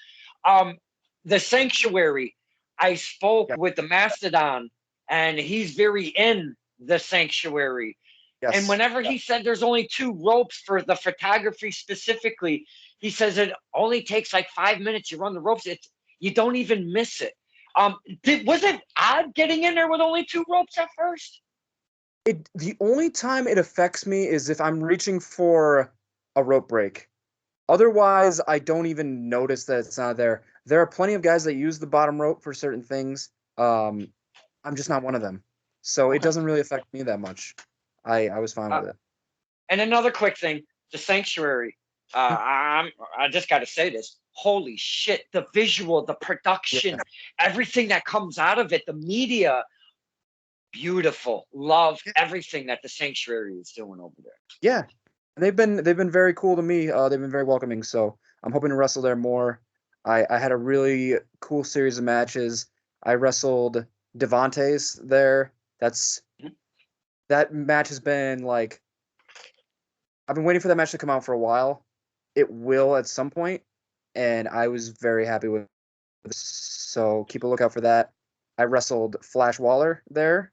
Speaker 1: The Sanctuary, I spoke with the Mastodon, and he's very in the Sanctuary. Yes. And whenever he said there's only 2 ropes for the photography specifically, he says it only takes like 5 minutes. You run the ropes, you don't even miss it. Was it odd getting in there with only 2 ropes at first?
Speaker 2: The only time it affects me is if I'm reaching for a rope break. Otherwise, I don't even notice that it's not there. There are plenty of guys that use the bottom rope for certain things. I'm just not one of them. So it doesn't really affect me that much. I was fine with it.
Speaker 1: And another quick thing, the Sanctuary. I just got to say this. Holy shit, the visual, the production, everything that comes out of it, the media, beautiful. Love everything that the Sanctuary is doing over there.
Speaker 2: Yeah. they've been very cool to me. They've been very welcoming, so I'm hoping to wrestle there more. I had a really cool series of matches. I wrestled Devontae's there. That match has been like I've been waiting for that match to come out for a while. It will at some point, and I was very happy with it. So keep a lookout for that. I wrestled Flash Waller there,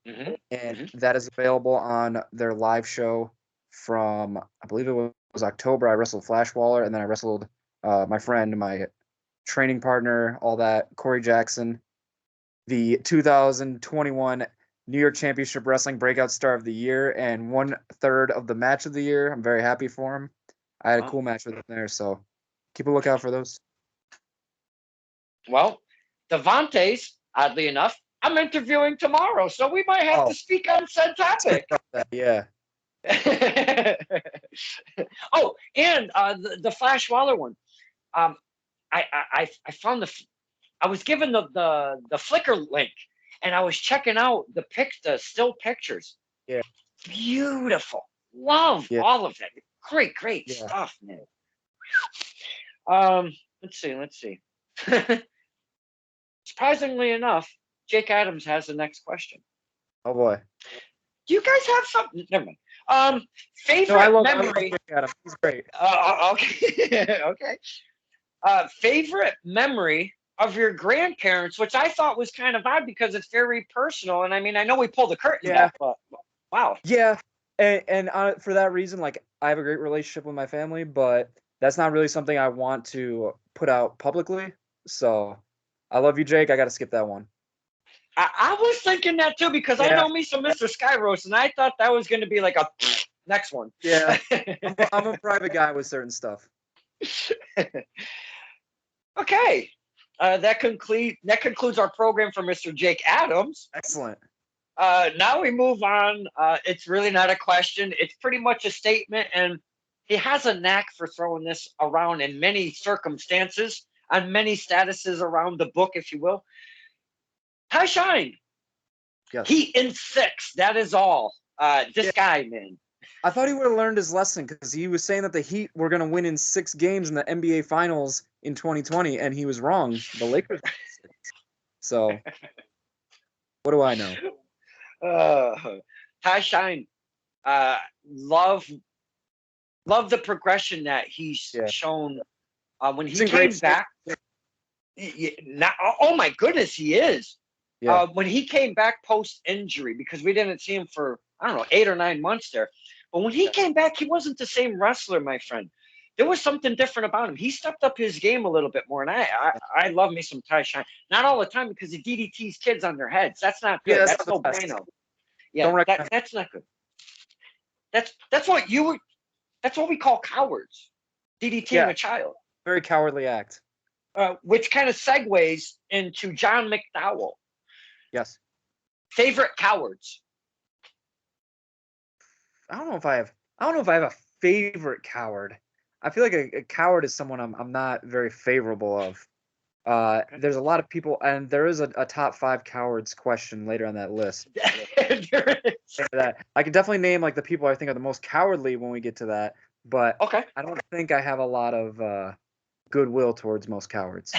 Speaker 2: and that is available on their live show from I believe it was October. I wrestled Flash Waller, and then I wrestled my friend, my training partner, all that, Corey Jackson, the 2021 New York Championship Wrestling Breakout Star of the Year and 1/3 of the match of the year. I'm very happy for him. I had a cool match with him there, so keep a lookout for those.
Speaker 1: Well, Devontae's, oddly enough, I'm interviewing tomorrow, so we might have to speak on said topic.
Speaker 2: Yeah.
Speaker 1: Oh, and the Flash Waller one. I found I was given the Flickr link, and I was checking out the still pictures.
Speaker 2: Yeah.
Speaker 1: Beautiful. Love all of it. Great stuff, man. Let's see. Surprisingly enough, Jake Adams has the next question.
Speaker 2: Oh boy.
Speaker 1: Do you guys have something? Never mind. Favorite memory.
Speaker 2: Jake Adams. He's great.
Speaker 1: Okay. Okay. Favorite memory of your grandparents, which I thought was kind of odd because it's very personal. And I mean, I know we pulled the curtain back, but wow.
Speaker 2: Yeah. And for that reason, like I have a great relationship with my family, but that's not really something I want to put out publicly. So I love you, Jake. I got to skip that one.
Speaker 1: I was thinking that too because I know me some Mr. Skyros, and I thought that was going to be like a next one.
Speaker 2: Yeah. I'm a private guy with certain stuff.
Speaker 1: Okay. That concludes our program for Mr. Jake Adams.
Speaker 2: Excellent.
Speaker 1: Now we move on. It's really not a question. It's pretty much a statement, and he has a knack for throwing this around in many circumstances, on many statuses around the book, if you will. Ty Shine.
Speaker 2: Yes.
Speaker 1: Heat in 6. That is all. This guy, man.
Speaker 2: I thought he would have learned his lesson because he was saying that the Heat were going to win in 6 games in the NBA Finals in 2020, and he was wrong. The Lakers. So, what do I know?
Speaker 1: Ty Shine, love the progression that he's shown when he came back. Oh my goodness, he is. Yeah. When he came back post injury, because we didn't see him for I don't know 8 or 9 months there, but when he came back, he wasn't the same wrestler, my friend. There was something different about him. He stepped up his game a little bit more, and I love me some Ty Shine. Not all the time because he DDTs kids on their heads. That's not good. Yeah, that's no bueno. Yeah, that's not good. That's what we call cowards. DDTing a child.
Speaker 2: Very cowardly act.
Speaker 1: Which kind of segues into John McDowell.
Speaker 2: Yes.
Speaker 1: Favorite cowards.
Speaker 2: I don't know if I have a favorite coward. I feel like a coward is someone I'm not very favorable of. There's a lot of people, and there is a top 5 cowards question later on that list. That I can definitely name like the people I think are the most cowardly when we get to that, but I don't think I have a lot of goodwill towards most cowards.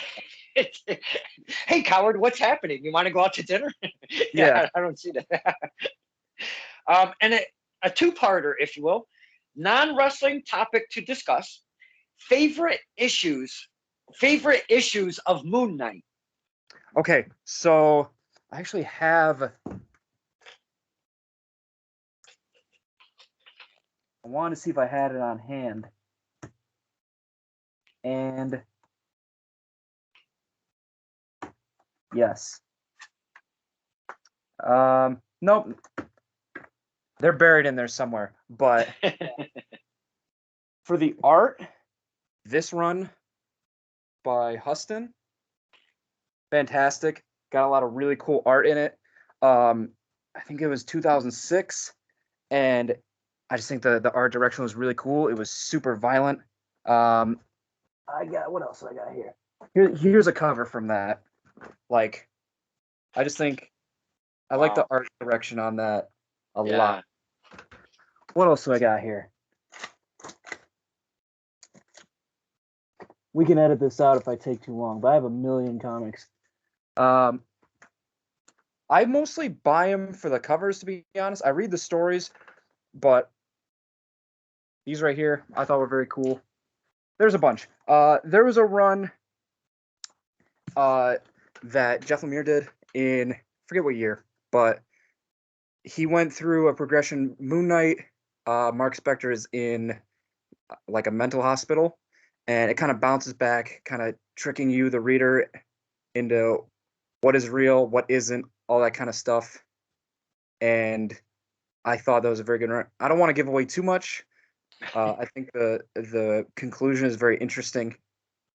Speaker 1: Hey, coward, what's happening? You want to go out to dinner? Yeah, I don't see that. And a two-parter, if you will. Non-wrestling topic to discuss. Favorite issues of Moon Knight.
Speaker 2: Okay, so I actually have. I wanted to see if I had it on hand. And yes. Nope. They're buried in there somewhere. But for the art, this run by Huston, fantastic. Got a lot of really cool art in it. I think it was 2006, and I just think the art direction was really cool. It was super violent. What else do I got here? Here's a cover from that. Like, I just think I like the art direction on that a lot. What else do I got here?
Speaker 3: We can edit this out if I take too long, but I have a million comics.
Speaker 2: I mostly buy them for the covers, to be honest. I read the stories, but these right here I thought were very cool. There's a bunch. There was a run that Jeff Lemire did in, forget what year, but he went through a progression. Moonlight, Mark Spector is in like a mental hospital, and it kind of bounces back, kind of tricking you, the reader, into what is real, what isn't, all that kind of stuff. And I thought that was a very good run. I don't want to give away too much. I think the conclusion is very interesting.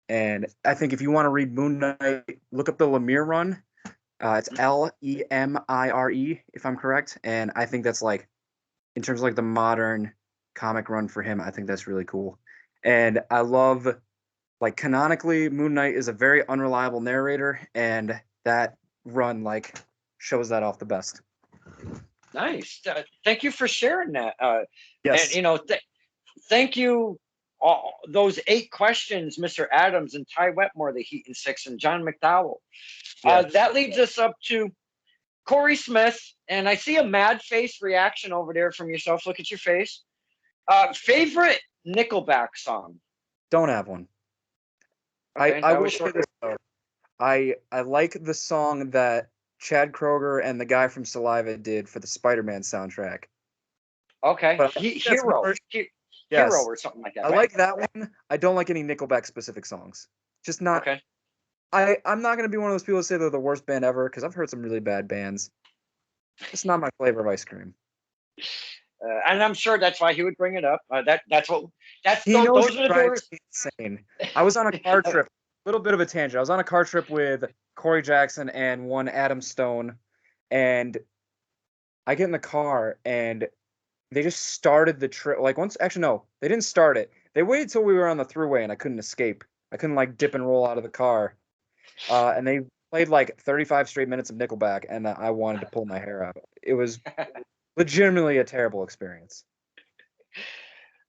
Speaker 2: And I think if you want to read Moon Knight, look up the Lemire run. It's Lemire, if I'm correct. And I think that's like, in terms of like the modern comic run for him, I think that's really cool. And I love, like, canonically, Moon Knight is a very unreliable narrator, and that run like shows that off the best.
Speaker 1: Nice. Thank you for sharing that.
Speaker 2: Yes.
Speaker 1: And thank you. All those 8 questions, Mr. Adams and Ty Wetmore, the Heat and Six, and John McDowell. That leads us up to Corey Smith, and I see a mad face reaction over there from yourself. Look at your face. Favorite Nickelback song?
Speaker 2: Don't have one.
Speaker 1: Okay,
Speaker 2: I will say this though. I like the song that Chad Kroeger and the guy from Saliva did for the Spider-Man soundtrack.
Speaker 1: Okay,
Speaker 2: But
Speaker 1: Hero.
Speaker 2: Yes.
Speaker 1: Hero or something like that.
Speaker 2: I like that one. I don't like any Nickelback specific songs. Just not.
Speaker 1: Okay.
Speaker 2: I'm not going to be one of those people who say they're the worst band ever, because I've heard some really bad bands. It's not my flavor of ice cream.
Speaker 1: And I'm sure that's why he would bring it up.
Speaker 2: He knows
Speaker 1: those are the
Speaker 2: drives
Speaker 1: doors.
Speaker 2: me insane. I was on a car trip. A little bit of a tangent. I was on a car trip with Corey Jackson and one Adam Stone, and I get in the car and they just started the trip. Like no, they didn't start it. They waited till we were on the thruway and I couldn't escape. I couldn't like dip and roll out of the car. And they played like 35 straight minutes of Nickelback, and I wanted to pull my hair out. It was legitimately a terrible experience.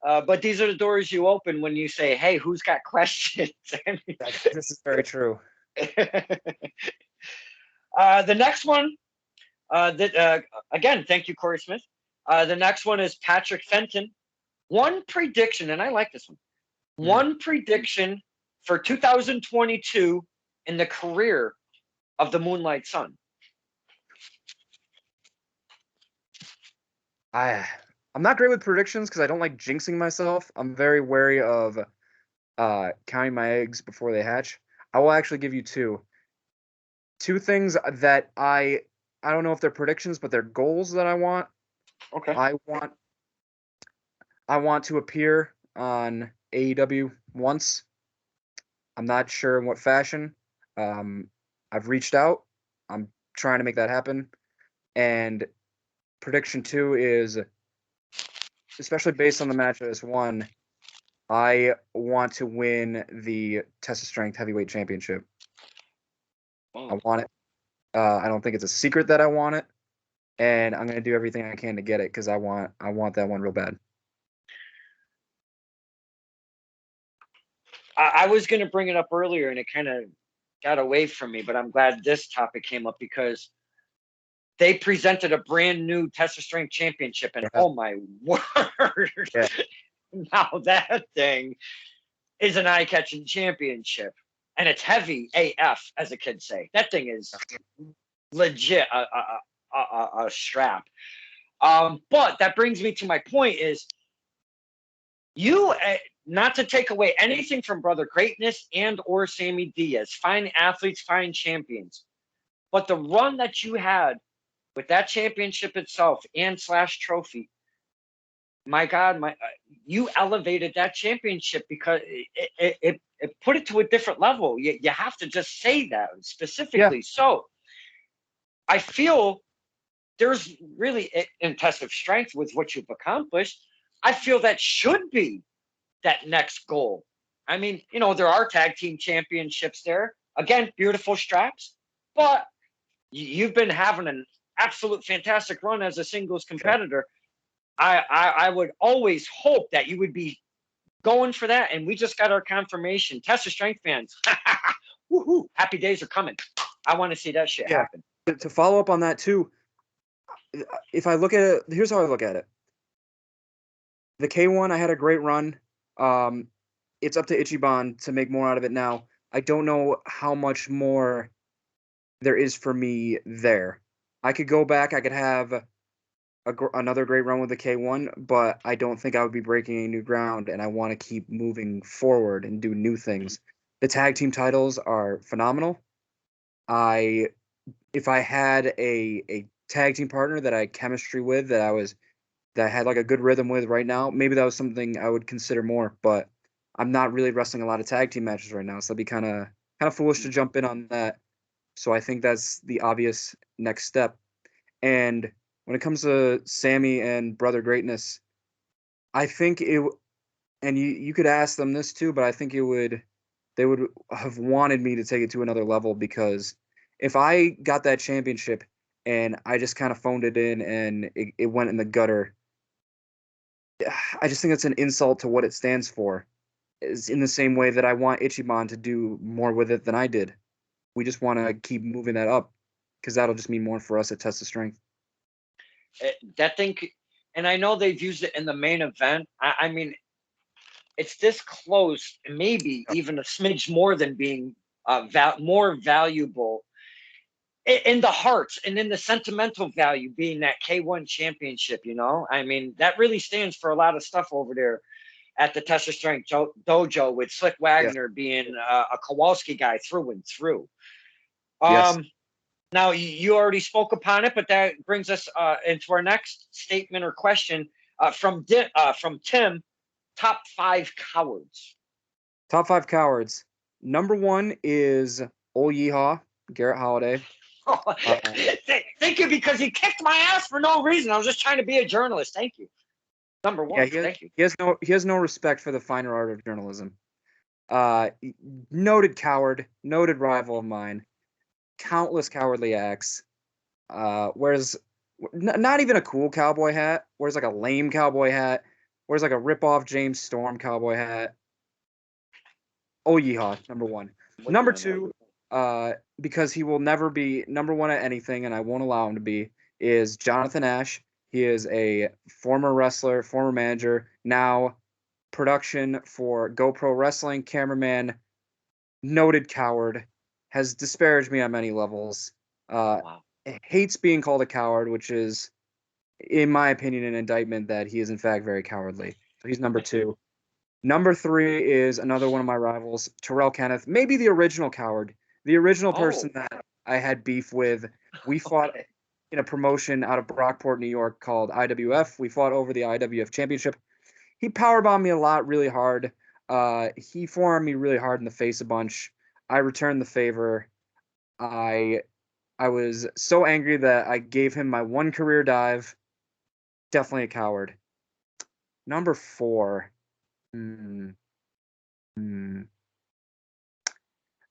Speaker 1: But these are the doors you open when you say, "Hey, who's got questions?"
Speaker 2: This is very true.
Speaker 1: The next one, again, thank you, Corey Smith. The next one is Patrick Fenton. One prediction, and I like this one. One prediction for 2022 in the career of the Moonlight Sun.
Speaker 2: I'm not great with predictions because I don't like jinxing myself. I'm very wary of counting my eggs before they hatch. I will actually give you two things that I don't know if they're predictions, but they're goals that I want.
Speaker 1: Okay.
Speaker 2: I want to appear on AEW once. I'm not sure in what fashion. I've reached out. I'm trying to make that happen. And prediction 2 is, especially based on the match I just won, I want to win the Test of Strength Heavyweight Championship. I want it. I don't think it's a secret that I want it, and I'm going to do everything I can to get it because I want that one real bad.
Speaker 1: I was going to bring it up earlier, and it kind of got away from me, but I'm glad this topic came up because they presented a brand new Test of Strength Championship, and oh my word, now that thing is an eye-catching championship, and it's heavy AF, as the kids say. That thing is legit a strap. But that brings me to my point is, you, not to take away anything from Brother Greatness and or Sammy Diaz, fine athletes, fine champions, but the run that you had with that championship itself and / trophy, my God, you elevated that championship because it put it to a different level. You have to just say that specifically. Yeah. So I feel there's really impressive strength with what you've accomplished. I feel that should be that next goal. I mean, there are tag team championships there. Again, beautiful straps, but you've been having an absolute fantastic run as a singles competitor. I would always hope that you would be going for that, and we just got our confirmation. Test of Strength fans, woohoo! Happy days are coming. I want to see that shit happen.
Speaker 2: To follow up on that too, if I look at it, here's how I look at it. The K1, I had a great run. It's up to Ichiban to make more out of it now. I don't know how much more there is for me there. I could go back. I could have another great run with the K1, but I don't think I would be breaking any new ground, and I want to keep moving forward and do new things. The tag team titles are phenomenal. If I had a tag team partner that I had chemistry with, that I had like a good rhythm with right now, maybe that was something I would consider more, but I'm not really wrestling a lot of tag team matches right now, so that'd be kind of foolish to jump in on that. So I think that's the obvious next step. And when it comes to Sammy and Brother Greatness, I think and you could ask them this too, but I think they would have wanted me to take it to another level, because if I got that championship and I just kind of phoned it in and it went in the gutter, I just think it's an insult to what it stands for. Is in the same way that I want Ichiban to do more with it than I did. We just want to keep moving that up, because that'll just mean more for us at Test of Strength.
Speaker 1: That thing, and I know they've used it in the main event. I mean, it's this close, maybe even a smidge more than being more valuable in the hearts and in the sentimental value, being that K1 championship. I mean, that really stands for a lot of stuff over there at the Test of Strength dojo, with Slick Wagner being a Kowalski guy through and through.
Speaker 2: Yes.
Speaker 1: Now, you already spoke upon it, but that brings us into our next statement or question from Tim. Top 5 cowards.
Speaker 2: Top 5 cowards. Number 1 is Ol Yeehaw, Garrett Holiday.
Speaker 1: Thank you, because he kicked my ass for no reason. I was just trying to be a journalist. Thank you. Number 1.
Speaker 2: Yeah,
Speaker 1: thank you.
Speaker 2: He has no respect for the finer art of journalism. Noted coward, noted rival of mine. Countless cowardly acts. Wears not even a cool cowboy hat. Wears like a lame cowboy hat. Wears like a rip-off James Storm cowboy hat. Oh, yeehaw, number 1. Number 2, because he will never be number 1 at anything, and I won't allow him to be, is Jonathan Ash. He is a former wrestler, former manager, now production for GoPro Wrestling, cameraman, noted coward, has disparaged me on many levels.
Speaker 1: Wow.
Speaker 2: Hates being called a coward, which is, in my opinion, an indictment that he is in fact very cowardly. So he's number 2. Number 3 is another one of my rivals, Terrell Kenneth, maybe the original coward, the original person that I had beef with. We fought in a promotion out of Brockport, New York called IWF. We fought over the IWF championship. He powerbombed me a lot, really hard. He forearmed me really hard in the face a bunch. I returned the favor. I was so angry that I gave him my 1 career dive. Definitely a coward. Number 4.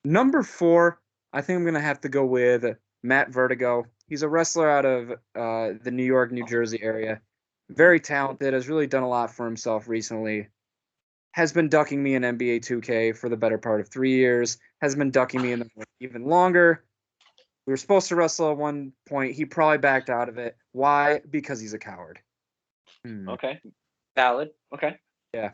Speaker 2: Number 4, I think I'm going to have to go with Matt Vertigo. He's a wrestler out of the New York, New Jersey area. Very talented, has really done a lot for himself recently. Has been ducking me in NBA 2K for the better part of 3 years. Has been ducking me in the even longer. We were supposed to wrestle at one point. He probably backed out of it. Why? Because he's a coward.
Speaker 1: Okay. Valid. Okay.
Speaker 2: Yeah.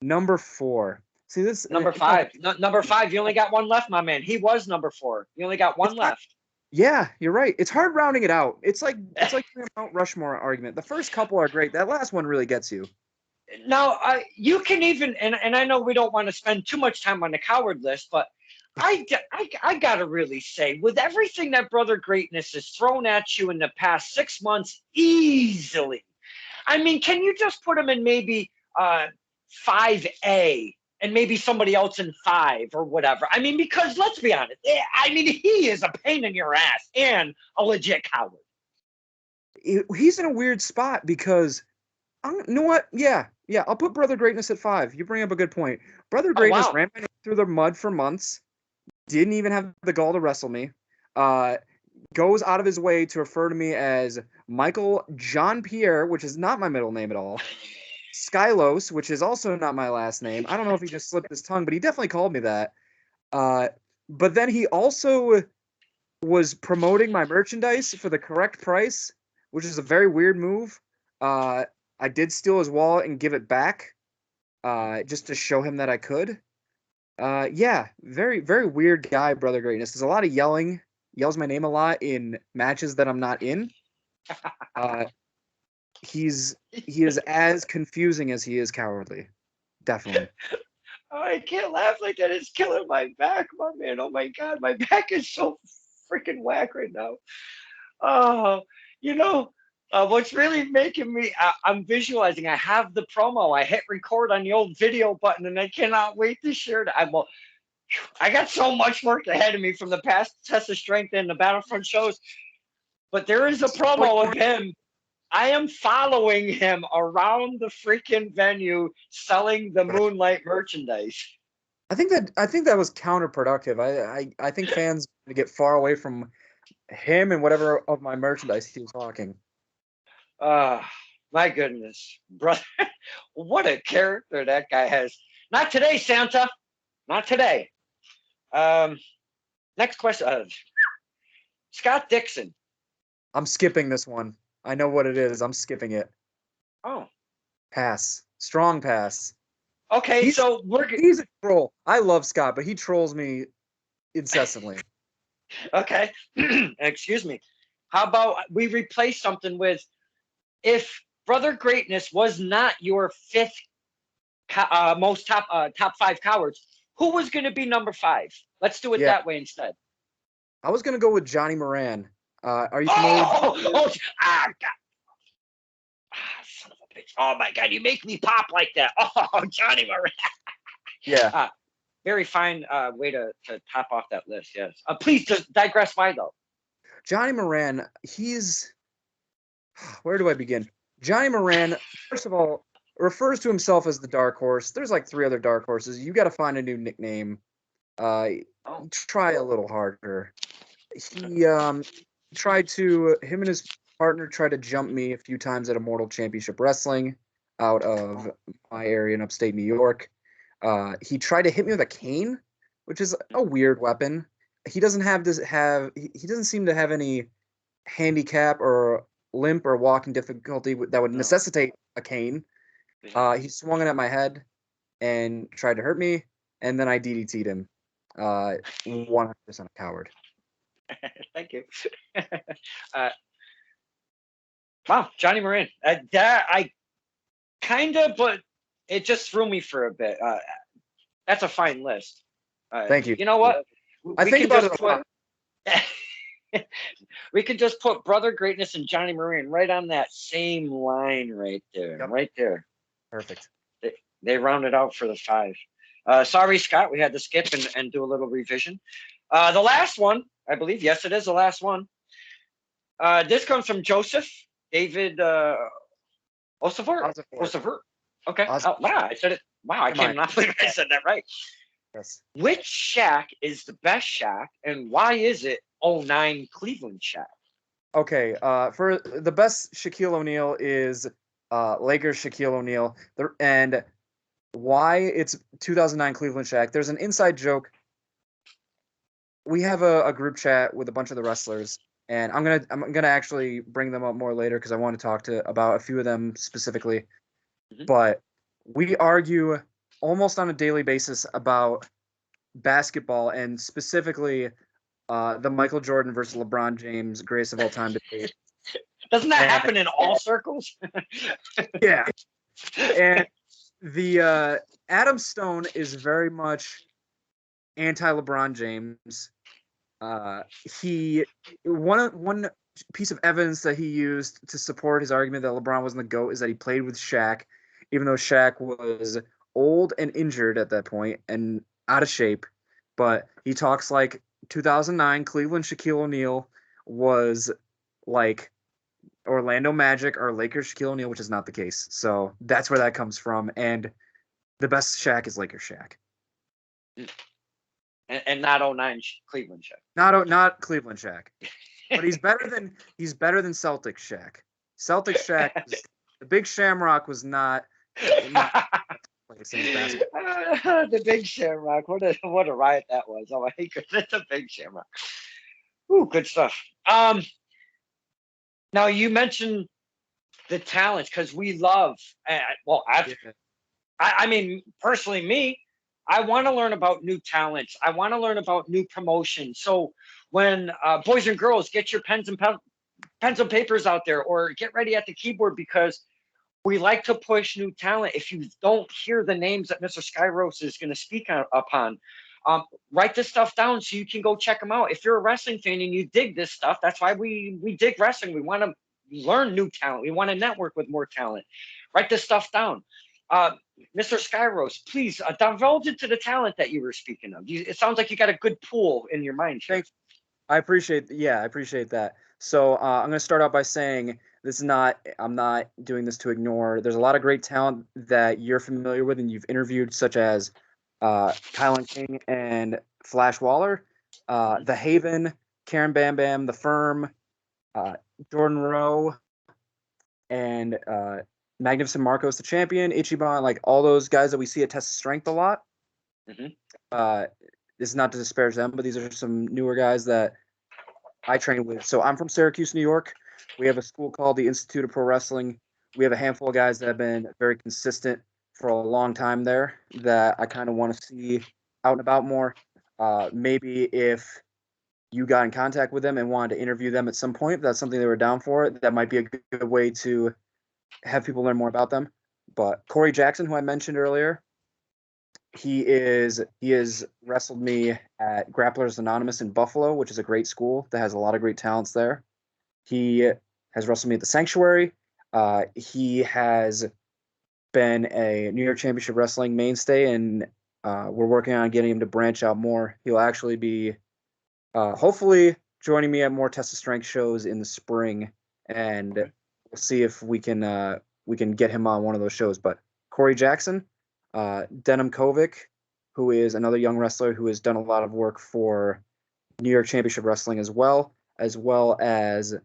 Speaker 2: Number 4. See this.
Speaker 1: Number 5. Number 5. You only got 1 left, my man. He was number 4. You only got 1 left.
Speaker 2: Yeah, you're right. It's hard rounding it out. It's like the Mount Rushmore argument. The first couple are great. That last one really gets you.
Speaker 1: Now, you can even, and I know we don't want to spend too much time on the coward list, but I got to really say, with everything that Brother Greatness has thrown at you in the past 6 months, easily. I mean, can you just put him in maybe 5A and maybe somebody else in 5 or whatever? I mean, because let's be honest, I mean, he is a pain in your ass and a legit coward.
Speaker 2: He's in a weird spot because, you know what? Yeah, I'll put Brother Greatness at 5. You bring up a good point. Brother Greatness ran my name through the mud for months. Didn't even have the gall to wrestle me. Goes out of his way to refer to me as Michael John Pierre, which is not my middle name at all. Skyros, which is also not my last name. I don't know if he just slipped his tongue, but he definitely called me that. But then he also was promoting my merchandise for the correct price, which is a very weird move. I did steal his wallet and give it back, just to show him that I could. Yeah, very, very weird guy, Brother Greatness. There's a lot of yelling. Yells my name a lot in matches that I'm not in. He is as confusing as he is cowardly. Definitely.
Speaker 1: Oh, I can't laugh like that. It's killing my back, my man. Oh my God, my back is so freaking whack right now. Oh, you know, what's really making me, I'm visualizing. I have the promo. I hit record on the old video button, and I cannot wait to share it. I got so much work ahead of me from the past Test of Strength and the Battlefront shows, but there is a promo of him. I am following him around the freaking venue selling the Moonlight merchandise.
Speaker 2: I think that was counterproductive. I think fans need to get far away from him and whatever of my merchandise he was talking.
Speaker 1: My goodness, brother, what a character that guy has. Not today, Santa. Not today. Next question. Scott Dixon.
Speaker 2: I'm skipping this one. I know what it is. I'm skipping it.
Speaker 1: Oh.
Speaker 2: Pass. Strong pass.
Speaker 1: Okay,
Speaker 2: he's a troll. I love Scott, but he trolls me incessantly.
Speaker 1: Okay. Excuse me. How about we replace something with, if Brother Greatness was not your fifth most top 5 cowards, who was going to be number 5? Let's do it that way instead.
Speaker 2: I was going to go with Johnny Moran. Are you familiar?
Speaker 1: God. Son of a bitch. Oh my God, you make me pop like that. Oh, Johnny Moran.
Speaker 2: Yeah.
Speaker 1: Very fine way to top off that list, yes. Please just digress. Why though?
Speaker 2: Johnny Moran, where do I begin? Johnny Moran, first of all, refers to himself as the Dark Horse. There's like 3 other Dark Horses. You got to find a new nickname. Try a little harder. Him and his partner tried to jump me a few times at Immortal Championship Wrestling out of my area in upstate New York. He tried to hit me with a cane, which is a weird weapon. He doesn't seem to have any handicap or limp or walking difficulty that would necessitate a cane. He swung it at my head and tried to hurt me, and then I DDT'd him. 100% a coward.
Speaker 1: Thank you. Wow, Johnny Moran. I kind of, but it just threw me for a bit. That's a fine list.
Speaker 2: Thank you.
Speaker 1: You know what?
Speaker 2: I think about it a lot.
Speaker 1: We could just put Brother Greatness and Johnny Moran right on that same line right there. Yep. Right there.
Speaker 2: Perfect.
Speaker 1: They rounded out for the 5. Sorry, Scott, we had to skip and do a little revision. The last one, I believe, yes, it is the last one. This comes from Joseph David Osaver. Okay. Oh, wow, I said it. Wow, I cannot believe I said that right.
Speaker 2: Yes.
Speaker 1: Which Shaq is the best Shaq, and why is it 09 Cleveland Shaq?
Speaker 2: Okay, for the best Shaquille O'Neal is Lakers Shaquille O'Neal, and why it's 2009 Cleveland Shaq. There's an inside joke. We have a group chat with a bunch of the wrestlers, and I'm gonna actually bring them up more later because I want to talk about a few of them specifically. Mm-hmm. But we argue almost on a daily basis about basketball, and specifically the Michael Jordan versus LeBron James greatest of all time debate.
Speaker 1: Doesn't that happen in all circles?
Speaker 2: Yeah. And the Adam Stone is very much anti-LeBron James. One piece of evidence that he used to support his argument that LeBron wasn't the GOAT is that he played with Shaq, even though Shaq was old and injured at that point and out of shape. But he talks like 2009 Cleveland Shaquille O'Neal was like Orlando Magic or Lakers Shaquille O'Neal, which is not the case. So that's where that comes from. And the best Shaq is Lakers Shaq.
Speaker 1: And not 09 Cleveland Shaq.
Speaker 2: Not Cleveland Shaq. But he's better than Celtics Shaq. Celtics Shaq the Big Shamrock was not not like the same basketball.
Speaker 1: The Big Shamrock. What a riot that was. Oh my goodness, the Big Shamrock. Ooh, good stuff. Now you mentioned the talents because we love. Well,
Speaker 2: Yeah.
Speaker 1: I mean, personally, me, I want to learn about new talents. I want to learn about new promotions. So when boys and girls, get your pens and papers out there, or get ready at the keyboard because we like to push new talent. If you don't hear the names that Mr. Skyros is going to speak upon, write this stuff down so you can go check them out. If you're a wrestling fan and you dig this stuff, that's why we dig wrestling. We want to learn new talent. We want to network with more talent. Write this stuff down. Mr. Skyros, please divulge into the talent that you were speaking of. It sounds like you got a good pool in your mind here.
Speaker 2: Thanks. I appreciate that. So I'm going to start out by saying I'm not doing this to ignore. There's a lot of great talent that you're familiar with and you've interviewed, such as Kylan King and Flash Waller, The Haven, Karen Bam Bam, The Firm, Jordan Rowe, and Magnificent Marcos, the champion, Ichiban, like all those guys that we see at Test of Strength a lot.
Speaker 1: Mm-hmm.
Speaker 2: This is not to disparage them, but these are some newer guys that I train with. So I'm from Syracuse, New York. We have a school called the Institute of Pro Wrestling. We have a handful of guys that have been very consistent for a long time there that I kind of want to see out and about more. Maybe if you got in contact with them and wanted to interview them at some point, if that's something they were down for, that might be a good way to have people learn more about them. But Corey Jackson, who I mentioned earlier, he has wrestled me at Grapplers Anonymous in Buffalo, which is a great school that has a lot of great talents there. He has wrestled me at the Sanctuary. He has been a New York Championship Wrestling mainstay, and we're working on getting him to branch out more. He'll actually be hopefully joining me at more Test of Strength shows in the spring, and we'll see if we can get him on one of those shows. But Corey Jackson, Denim Kovic, who is another young wrestler who has done a lot of work for New York Championship Wrestling as well as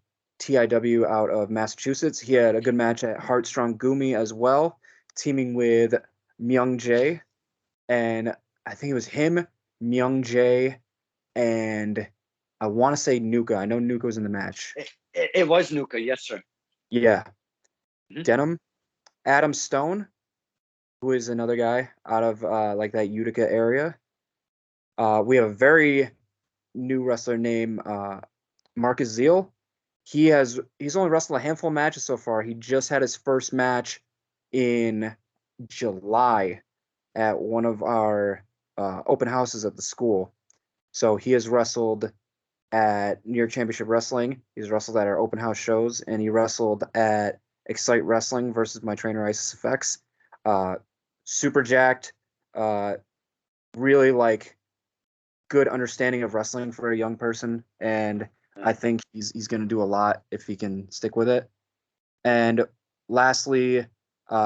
Speaker 2: TIW out of Massachusetts. He had a good match at Heartstrong Gumi as well, teaming with Myung Jae, and I think it was him, Myung Jae, and I want to say Nuka. I know Nuka was in the match.
Speaker 1: It was Nuka, yes, sir.
Speaker 2: Yeah.
Speaker 1: Mm-hmm.
Speaker 2: Denim, Adam Stone, who is another guy out of like that Utica area. We have a very new wrestler named Marcus Zeal. He's only wrestled a handful of matches so far. He just had his first match in July at one of our open houses at the school. So he has wrestled at New York Championship Wrestling. He's wrestled at our open house shows, and he wrestled at Excite Wrestling versus my trainer Isis Effects. Super jacked, really like good understanding of wrestling for a young person, and I think he's going to do a lot if he can stick with it. And lastly,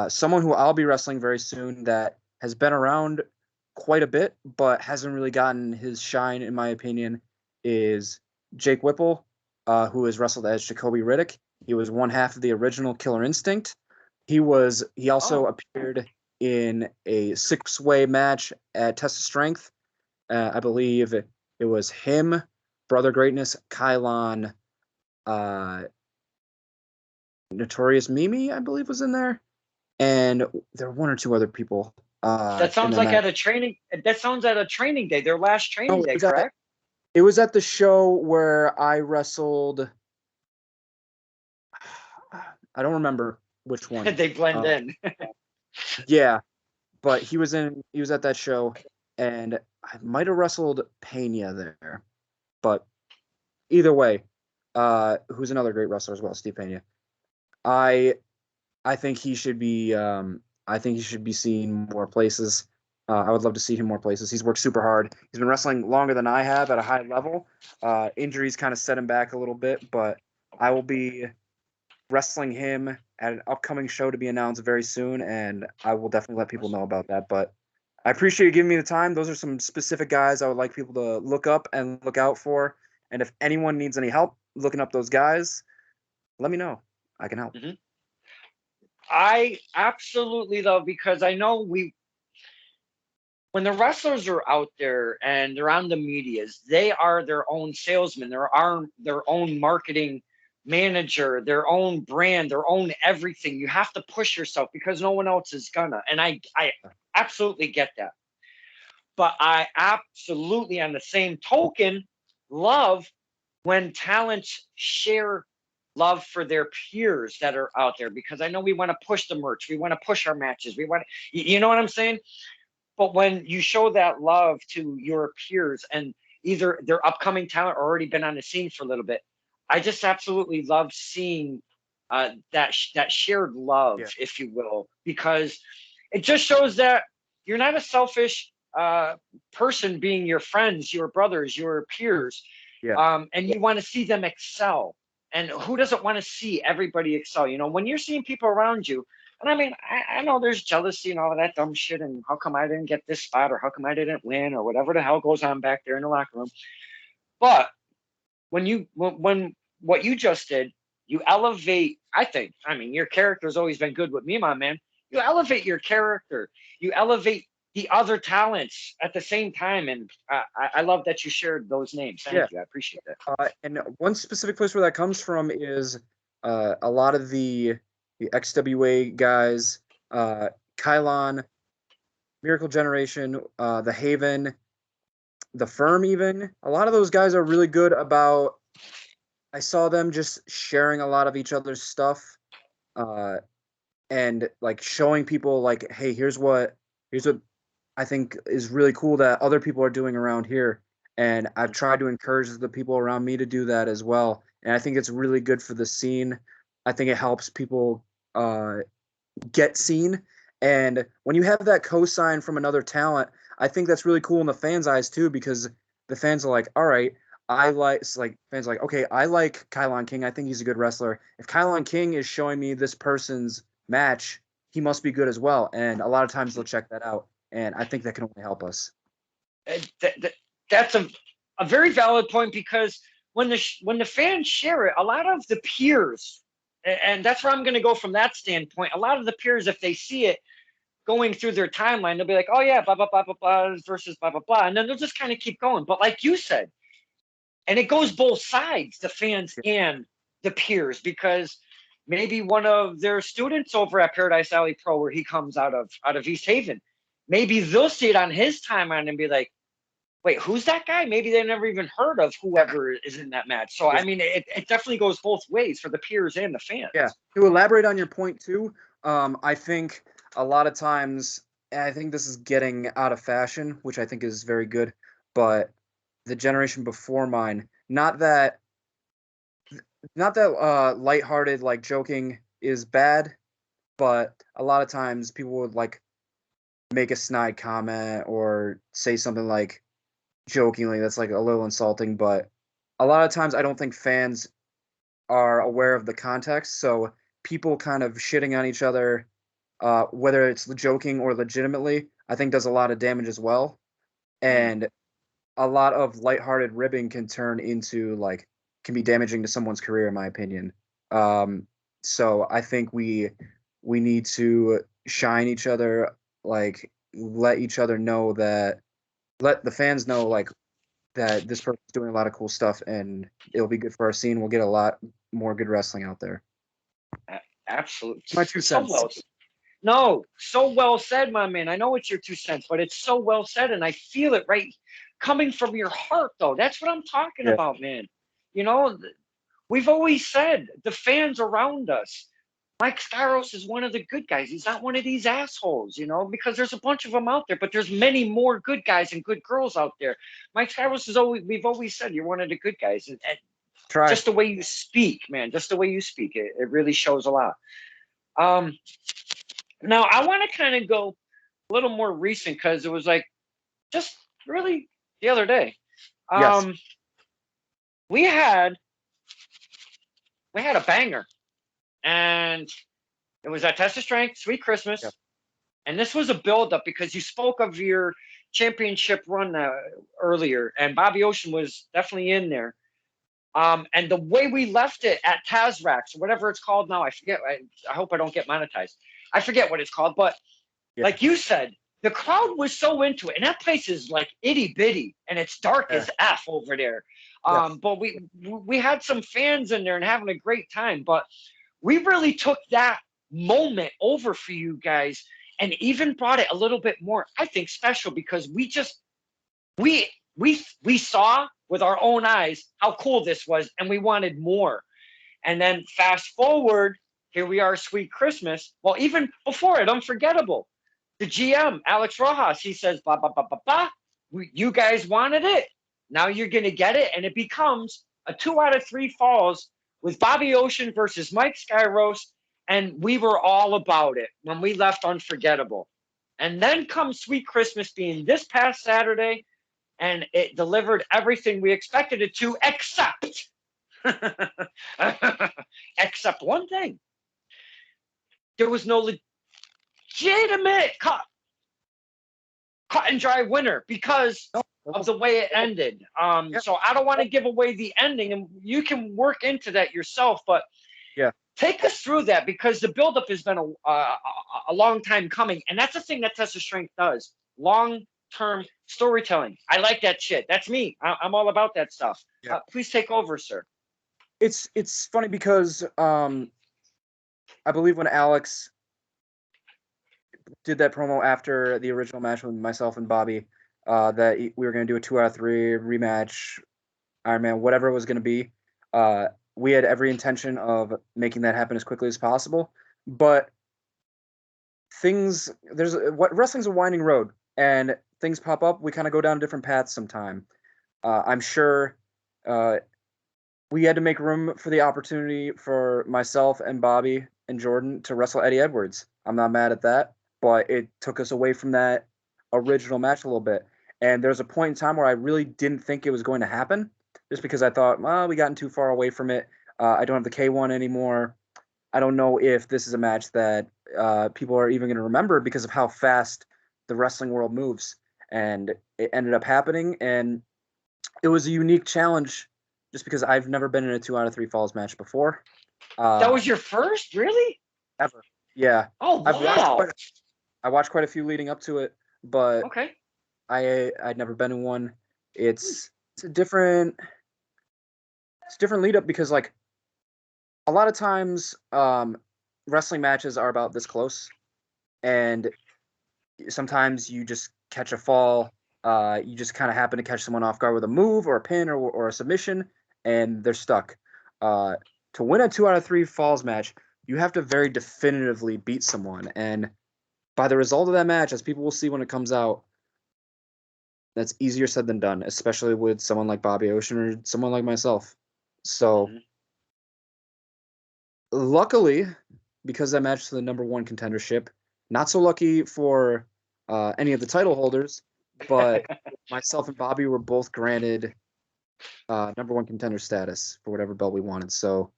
Speaker 2: someone who I'll be wrestling very soon that has been around quite a bit but hasn't really gotten his shine, in my opinion, is Jake Whipple, who has wrestled as Jacoby Riddick. He was one half of the original Killer Instinct. He also appeared in a 6-way match at Test of Strength. I believe it was him, Brother Greatness, Kylon, Notorious Mimi, I believe, was in there, and there were one or two other people.
Speaker 1: That sounds like at a training. That sounds at a training day. Their last training day, correct?
Speaker 2: It was at the show where I wrestled. I don't remember which one.
Speaker 1: They blend in.
Speaker 2: Yeah, but he was at that show, and I might have wrestled Pena there. But either way, who's another great wrestler as well, Steve Pena. I think he should be. I think he should be seen more places. I would love to see him more places. He's worked super hard. He's been wrestling longer than I have at a high level. Injuries kind of set him back a little bit, but I will be wrestling him at an upcoming show to be announced very soon, and I will definitely let people know about that. But I appreciate you giving me the time. Those are some specific guys I would like people to look up and look out for. And if anyone needs any help looking up those guys, let me know. I can help.
Speaker 1: Mm-hmm. I absolutely love, because I know when the wrestlers are out there and they're on the medias, they are their own salesman, their own marketing manager, their own brand, their own everything. You have to push yourself because no one else is gonna. And I absolutely get that. But I absolutely, on the same token, love when talents share love for their peers that are out there, because I know we want to push the merch, we want to push our matches, we want to, you know what I'm saying? But when you show that love to your peers and either their upcoming talent or already been on the scene for a little bit, I just absolutely love seeing that shared love,
Speaker 2: Yeah.
Speaker 1: if you will, because it just shows that you're not a selfish person, being your friends, your brothers, your peers,
Speaker 2: Yeah.
Speaker 1: and you want to see them excel. And who doesn't want to see everybody excel? You know, when you're seeing people around you, and I mean, I know there's jealousy and all of that dumb shit, and how come I didn't get this spot, or how come I didn't win, or whatever the hell goes on back there in the locker room. But when what you just did, you elevate. I think, I mean, your character's always been good with me, my man. You elevate your character. You elevate the other talents at the same time, and I love that you shared those names. Thank you. I appreciate that.
Speaker 2: And one specific place where that comes from is a lot of the XWA guys, Kylon, Miracle Generation, the Haven, the Firm. Even a lot of those guys are really good about. I saw them just sharing a lot of each other's stuff, and like showing people like, hey, here's what I think is really cool that other people are doing around here. And I've tried to encourage the people around me to do that as well. And I think it's really good for the scene. I think it helps people get seen. And when you have that cosign from another talent, I think that's really cool in the fans' eyes too, because the fans are like, all right, fans are like, okay, I like Kylon King. I think he's a good wrestler. If Kylon King is showing me this person's match, he must be good as well. And a lot of times they'll check that out. And I think that can only help us.
Speaker 1: That's a very valid point, because when the fans share it, a lot of the peers, and that's where I'm going to go from that standpoint. A lot of the peers, if they see it going through their timeline, they'll be like, "Oh yeah, blah blah blah blah blah versus blah blah blah," and then they'll just kind of keep going. But like you said, and it goes both sides, the fans and the peers, because maybe one of their students over at Paradise Alley Pro, where he comes out of East Haven, maybe they'll see it on his timeline and be like, wait, who's that guy? Maybe they never even heard of whoever is in that match. So, I mean, it definitely goes both ways for the peers and the fans.
Speaker 2: Yeah. To elaborate on your point too, I think a lot of times, and I think this is getting out of fashion, which I think is very good, but the generation before mine, not that lighthearted, like joking is bad, but a lot of times people would like make a snide comment or say something like jokingly that's like a little insulting, but a lot of times I don't think fans are aware of the context. So people kind of shitting on each other, whether it's joking or legitimately, I think does a lot of damage as well. And a lot of lighthearted ribbing can turn into can be damaging to someone's career, in my opinion. So I think we need to shine each other, like let each other know that, let the fans know that this person's doing a lot of cool stuff and it'll be good for our scene. We'll get a lot more good wrestling out there.
Speaker 1: Absolutely.
Speaker 2: My 2 cents.
Speaker 1: No, so well said, my man. I know it's your 2 cents, but it's so well said, and I feel it right coming from your heart, though. That's what I'm talking about, man. You know, we've always said the fans around us. Mike Skyros is one of the good guys. He's not one of these assholes, you know, because there's a bunch of them out there, but there's many more good guys and good girls out there. Mike Skyros we've always said you're one of the good guys. And just the way you speak, man, just the way you speak, it really shows a lot. Now, I want to kind of go a little more recent, because it was like just really the other day.
Speaker 2: Yes.
Speaker 1: We had a banger, and it was at Test of Strength, Sweet Christmas.
Speaker 2: Yep.
Speaker 1: And this was a build-up, because you spoke of your championship run earlier, and Bobby Ocean was definitely in there. And the way we left it at Tazrax, whatever it's called now, I forget. I hope I don't get monetized. I forget what it's called, but like you said, the crowd was so into it, and that place is like itty bitty, and it's dark as F over there. But we had some fans in there and having a great time. But we really took that moment over for you guys, and even brought it a little bit more, I think, special, because we saw with our own eyes how cool this was, and we wanted more. And then fast forward, here we are, Sweet Christmas. Well, even before it, Unforgettable. The GM, Alex Rojas, he says, blah, blah, blah, blah, blah. You guys wanted it. Now you're going to get it. And it becomes a 2 out of 3 falls with Bobby Ocean versus Mike Skyros. And we were all about it when we left Unforgettable. And then comes Sweet Christmas being this past Saturday. And it delivered everything we expected it to, except one thing. There was no legitimate cut and dry winner because of the way it ended. So I don't want to give away the ending, and you can work into that yourself, but take us through that, because the buildup has been a long time coming, and that's the thing that Test of Strength does. Long-term storytelling. I like that shit. That's me. I'm all about that stuff. Please take over, sir.
Speaker 2: It's funny because I believe when Alex did that promo after the original match with myself and Bobby, that we were going to do a 2 out of 3 rematch, Iron Man, whatever it was going to be. We had every intention of making that happen as quickly as possible, but wrestling's a winding road, and things pop up. We kind of go down different paths sometime. I'm sure we had to make room for the opportunity for myself and Bobby and Jordan to wrestle Eddie Edwards. I'm not mad at that, but it took us away from that original match a little bit. And there's a point in time where I really didn't think it was going to happen, just because I thought, well, we gotten too far away from it. I don't have the K1 anymore. I don't know if this is a match that people are even going to remember because of how fast the wrestling world moves. And it ended up happening, and it was a unique challenge just because I've never been in a 2 out of 3 falls match before.
Speaker 1: That was your first, really?
Speaker 2: Ever. Yeah.
Speaker 1: Oh, wow.
Speaker 2: I watched quite a few leading up to it, but
Speaker 1: okay.
Speaker 2: I'd never been in one. It's a different lead up, because like a lot of times wrestling matches are about this close, and sometimes you just catch a fall. You just kind of happen to catch someone off guard with a move or a pin or a submission, and they're stuck. To win a 2 out of 3 falls match, you have to very definitively beat someone. And by the result of that match, as people will see when it comes out, that's easier said than done, especially with someone like Bobby Ocean or someone like myself. So, luckily, because that match to the #1 contendership, not so lucky for any of the title holders, but myself and Bobby were both granted #1 contender status for whatever belt we wanted. So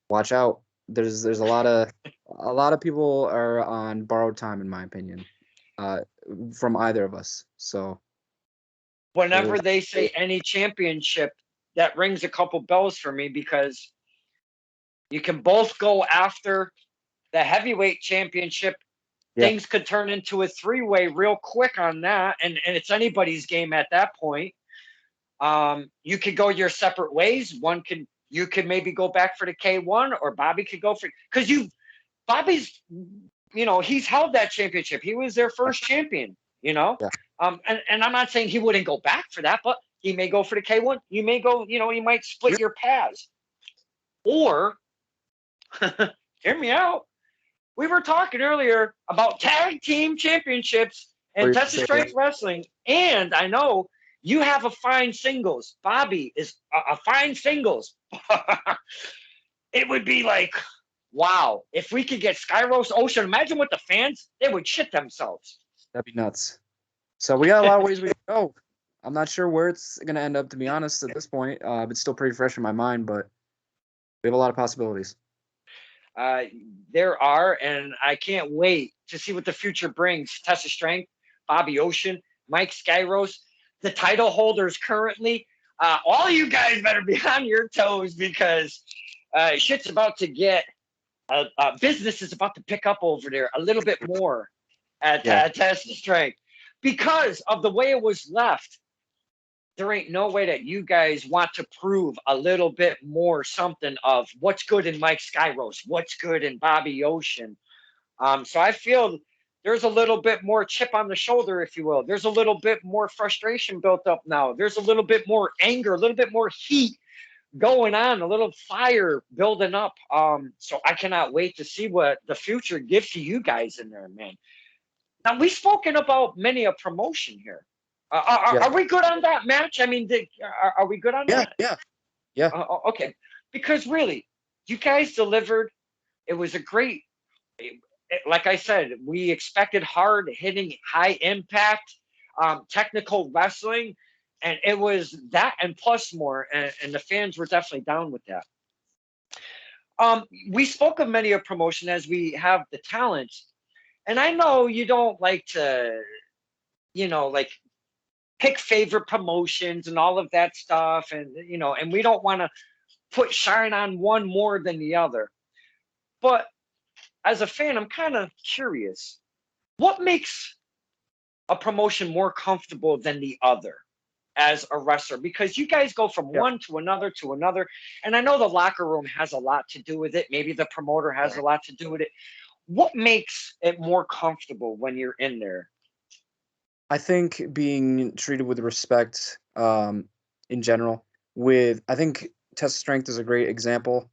Speaker 2: watch out. There's a lot of people are on borrowed time, in my opinion, from either of us. So
Speaker 1: whenever they say any championship, that rings a couple bells for me, because you can both go after the heavyweight championship. Things could turn into a 3-way real quick on that, and it's anybody's game at that point. You could go your separate ways. You could maybe go back for the K1, or Bobby could go for, because Bobby's, he's held that championship. He was their first champion, and I'm not saying he wouldn't go back for that, but he may go for the K1. You may go, you might split your paths, or hear me out. We were talking earlier about tag team championships and Test of Strength Wrestling, and I know you have a fine singles. Bobby is a fine singles. It would be like, wow, if we could get Skyros Ocean, imagine what the fans, they would shit themselves.
Speaker 2: That'd be nuts. So we got a lot of ways we can go. I'm not sure where it's going to end up, to be honest, at this point. It's still pretty fresh in my mind, but we have a lot of possibilities.
Speaker 1: There are, and I can't wait to see what the future brings. Test of Strength, Bobby Ocean, Mike Skyros, the title holders currently. all you guys better be on your toes because shit's about to get business is about to pick up over there a little bit more at Test of Strength because of the way it was left. There ain't no way that you guys want to prove a little bit more something of what's good in Mike Skyros, what's good in Bobby Ocean. So I feel there's a little bit more chip on the shoulder, if you will. There's a little bit more frustration built up now. There's a little bit more anger, a little bit more heat going on, a little fire building up. So I cannot wait to see what the future gives to you guys in there, man. Now, we've spoken about many a promotion here. Are we good on that match? I mean, are we good on that?
Speaker 2: Yeah.
Speaker 1: Okay. Because really, you guys delivered. It was a great, like I said, we expected hard hitting, high impact, technical wrestling. And it was that and plus more. And the fans were definitely down with that. We spoke of many a promotion as we have the talent. And I know you don't like to, like pick favorite promotions and all of that stuff. And, and we don't want to put shine on one more than the other. But as a fan, I'm kind of curious. What makes a promotion more comfortable than the other as a wrestler? Because you guys go from one to another to another. And I know the locker room has a lot to do with it. Maybe the promoter has a lot to do with it. What makes it more comfortable when you're in there?
Speaker 2: I think being treated with respect in general. I think Test of Strength is a great example.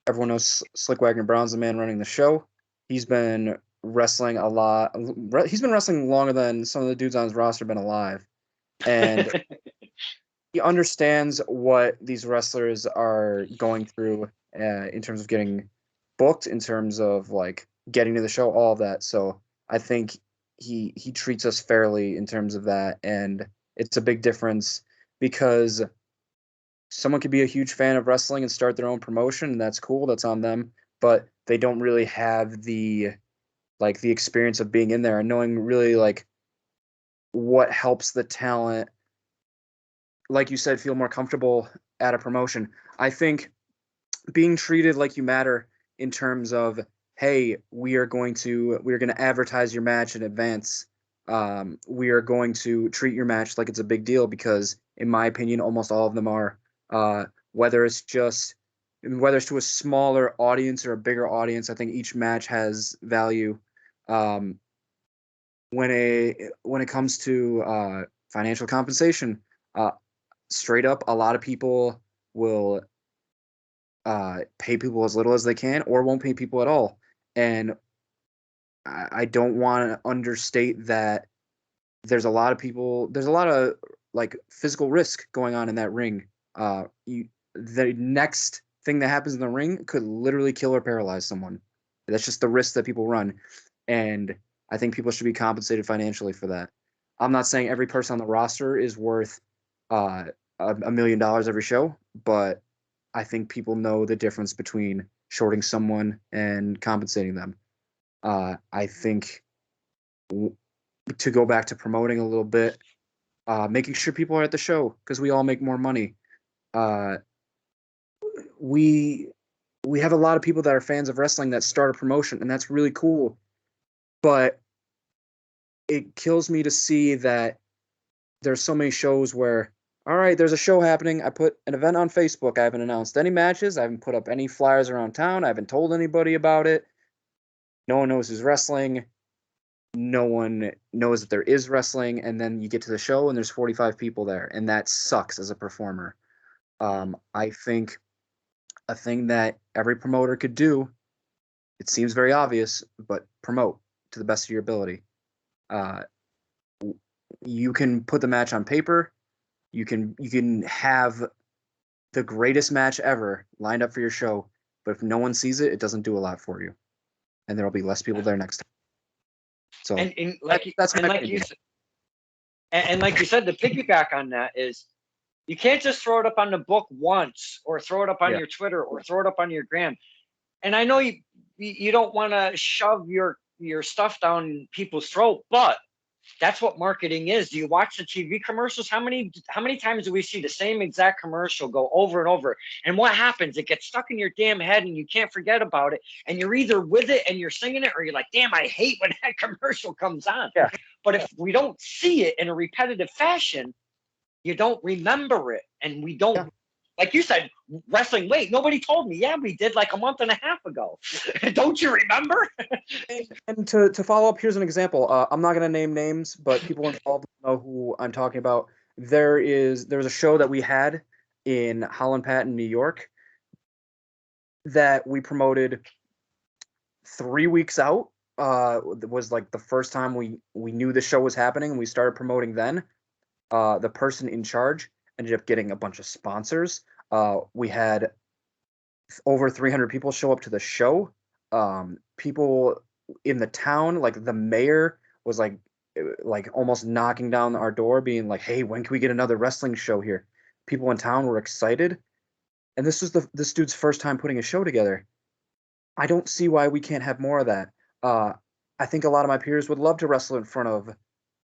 Speaker 2: Everyone knows Slick Wagner Brown's the man running the show. He's been wrestling a lot. He's been wrestling longer than some of the dudes on his roster have been alive. And he understands what these wrestlers are going through in terms of getting booked, in terms of like getting to the show, all of that. So I think he treats us fairly in terms of that. And it's a big difference because someone could be a huge fan of wrestling and start their own promotion, and that's cool. That's on them. But they don't really have the experience of being in there and knowing really like what helps the talent, like you said, feel more comfortable at a promotion. I think being treated like you matter in terms of, hey, we are going to advertise your match in advance. We are going to treat your match like it's a big deal because, in my opinion, almost all of them are. Whether it's to a smaller audience or a bigger audience, I think each match has value. When it comes to financial compensation, straight up, a lot of people will pay people as little as they can or won't pay people at all. And I don't want to understate that there's a lot of like physical risk going on in that ring. The next thing that happens in the ring could literally kill or paralyze someone. That's just the risk that people run. And I think people should be compensated financially for that. I'm not saying every person on the roster is worth $1 million every show, but I think people know the difference between shorting someone and compensating them. I think to go back to promoting a little bit, making sure people are at the show because we all make more money. We have a lot of people that are fans of wrestling that start a promotion, and that's really cool. But it kills me to see that there's so many shows where, all right, there's a show happening. I put an event on Facebook. I haven't announced any matches. I haven't put up any flyers around town. I haven't told anybody about it. No one knows who's wrestling. No one knows that there is wrestling. And then you get to the show and there's 45 people there. And that sucks as a performer. I think a thing that every promoter could do, it seems very obvious, but promote to the best of your ability. You can put the match on paper. You can have the greatest match ever lined up for your show, but if no one sees it, it doesn't do a lot for you, and there'll be less people there next time. So, like you
Speaker 1: said, the piggyback on that is you can't just throw it up on the book once, or throw it up on your Twitter, or throw it up on your gram. And I know you don't want to shove your stuff down people's throat, but that's what marketing is. Do you watch the TV commercials? How many times do we see the same exact commercial go over and over? And what happens? It gets stuck in your damn head and you can't forget about it. And you're either with it and you're singing it, or you're like, damn, I hate when that commercial comes on.
Speaker 2: Yeah.
Speaker 1: But if we don't see it in a repetitive fashion, you don't remember it. And we don't, like you said, wrestling, wait, nobody told me. Yeah, we did like a month and a half ago. Don't you remember?
Speaker 2: And to follow up, here's an example. I'm not going to name names, but people involved know who I'm talking about. There was a show that we had in Holland Patton, New York, that we promoted 3 weeks out. It was like the first time we knew the show was happening, and we started promoting then. The person in charge ended up getting a bunch of sponsors. We had over 300 people show up to the show. People in the town, like the mayor was like almost knocking down our door, being like, hey, when can we get another wrestling show here? People in town were excited. And this was this dude's first time putting a show together. I don't see why we can't have more of that. I think a lot of my peers would love to wrestle in front of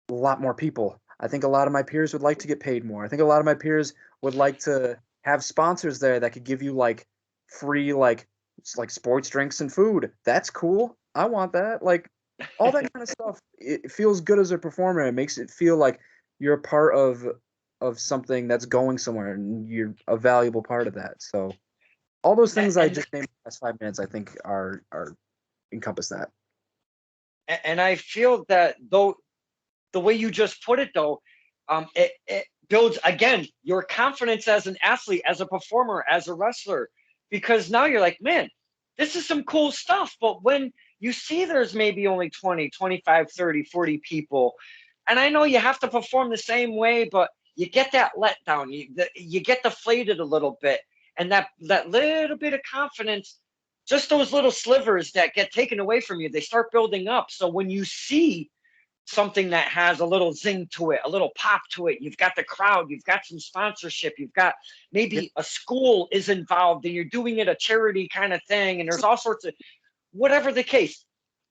Speaker 2: a lot more people. I think a lot of my peers would like to get paid more. I think a lot of my peers would like to have sponsors there that could give you like free like sports drinks and food. That's cool. I want that. Like all that kind of stuff. It feels good as a performer. It makes it feel like you're a part of something that's going somewhere, and you're a valuable part of that. So all those things I just named in the last 5 minutes, I think are encompass that.
Speaker 1: And I feel that though the way you just put it though, it builds again your confidence as an athlete, as a performer, as a wrestler, because now you're like, man, this is some cool stuff. But when you see there's maybe only 20, 25, 30, 40 people, and I know you have to perform the same way, but you get that letdown, you get deflated a little bit, and that little bit of confidence, just those little slivers that get taken away from you, they start building up. So when you see something that has a little zing to it, a little pop to it, you've got the crowd, you've got some sponsorship, you've got maybe a school is involved and you're doing it a charity kind of thing, and there's all sorts of, whatever the case,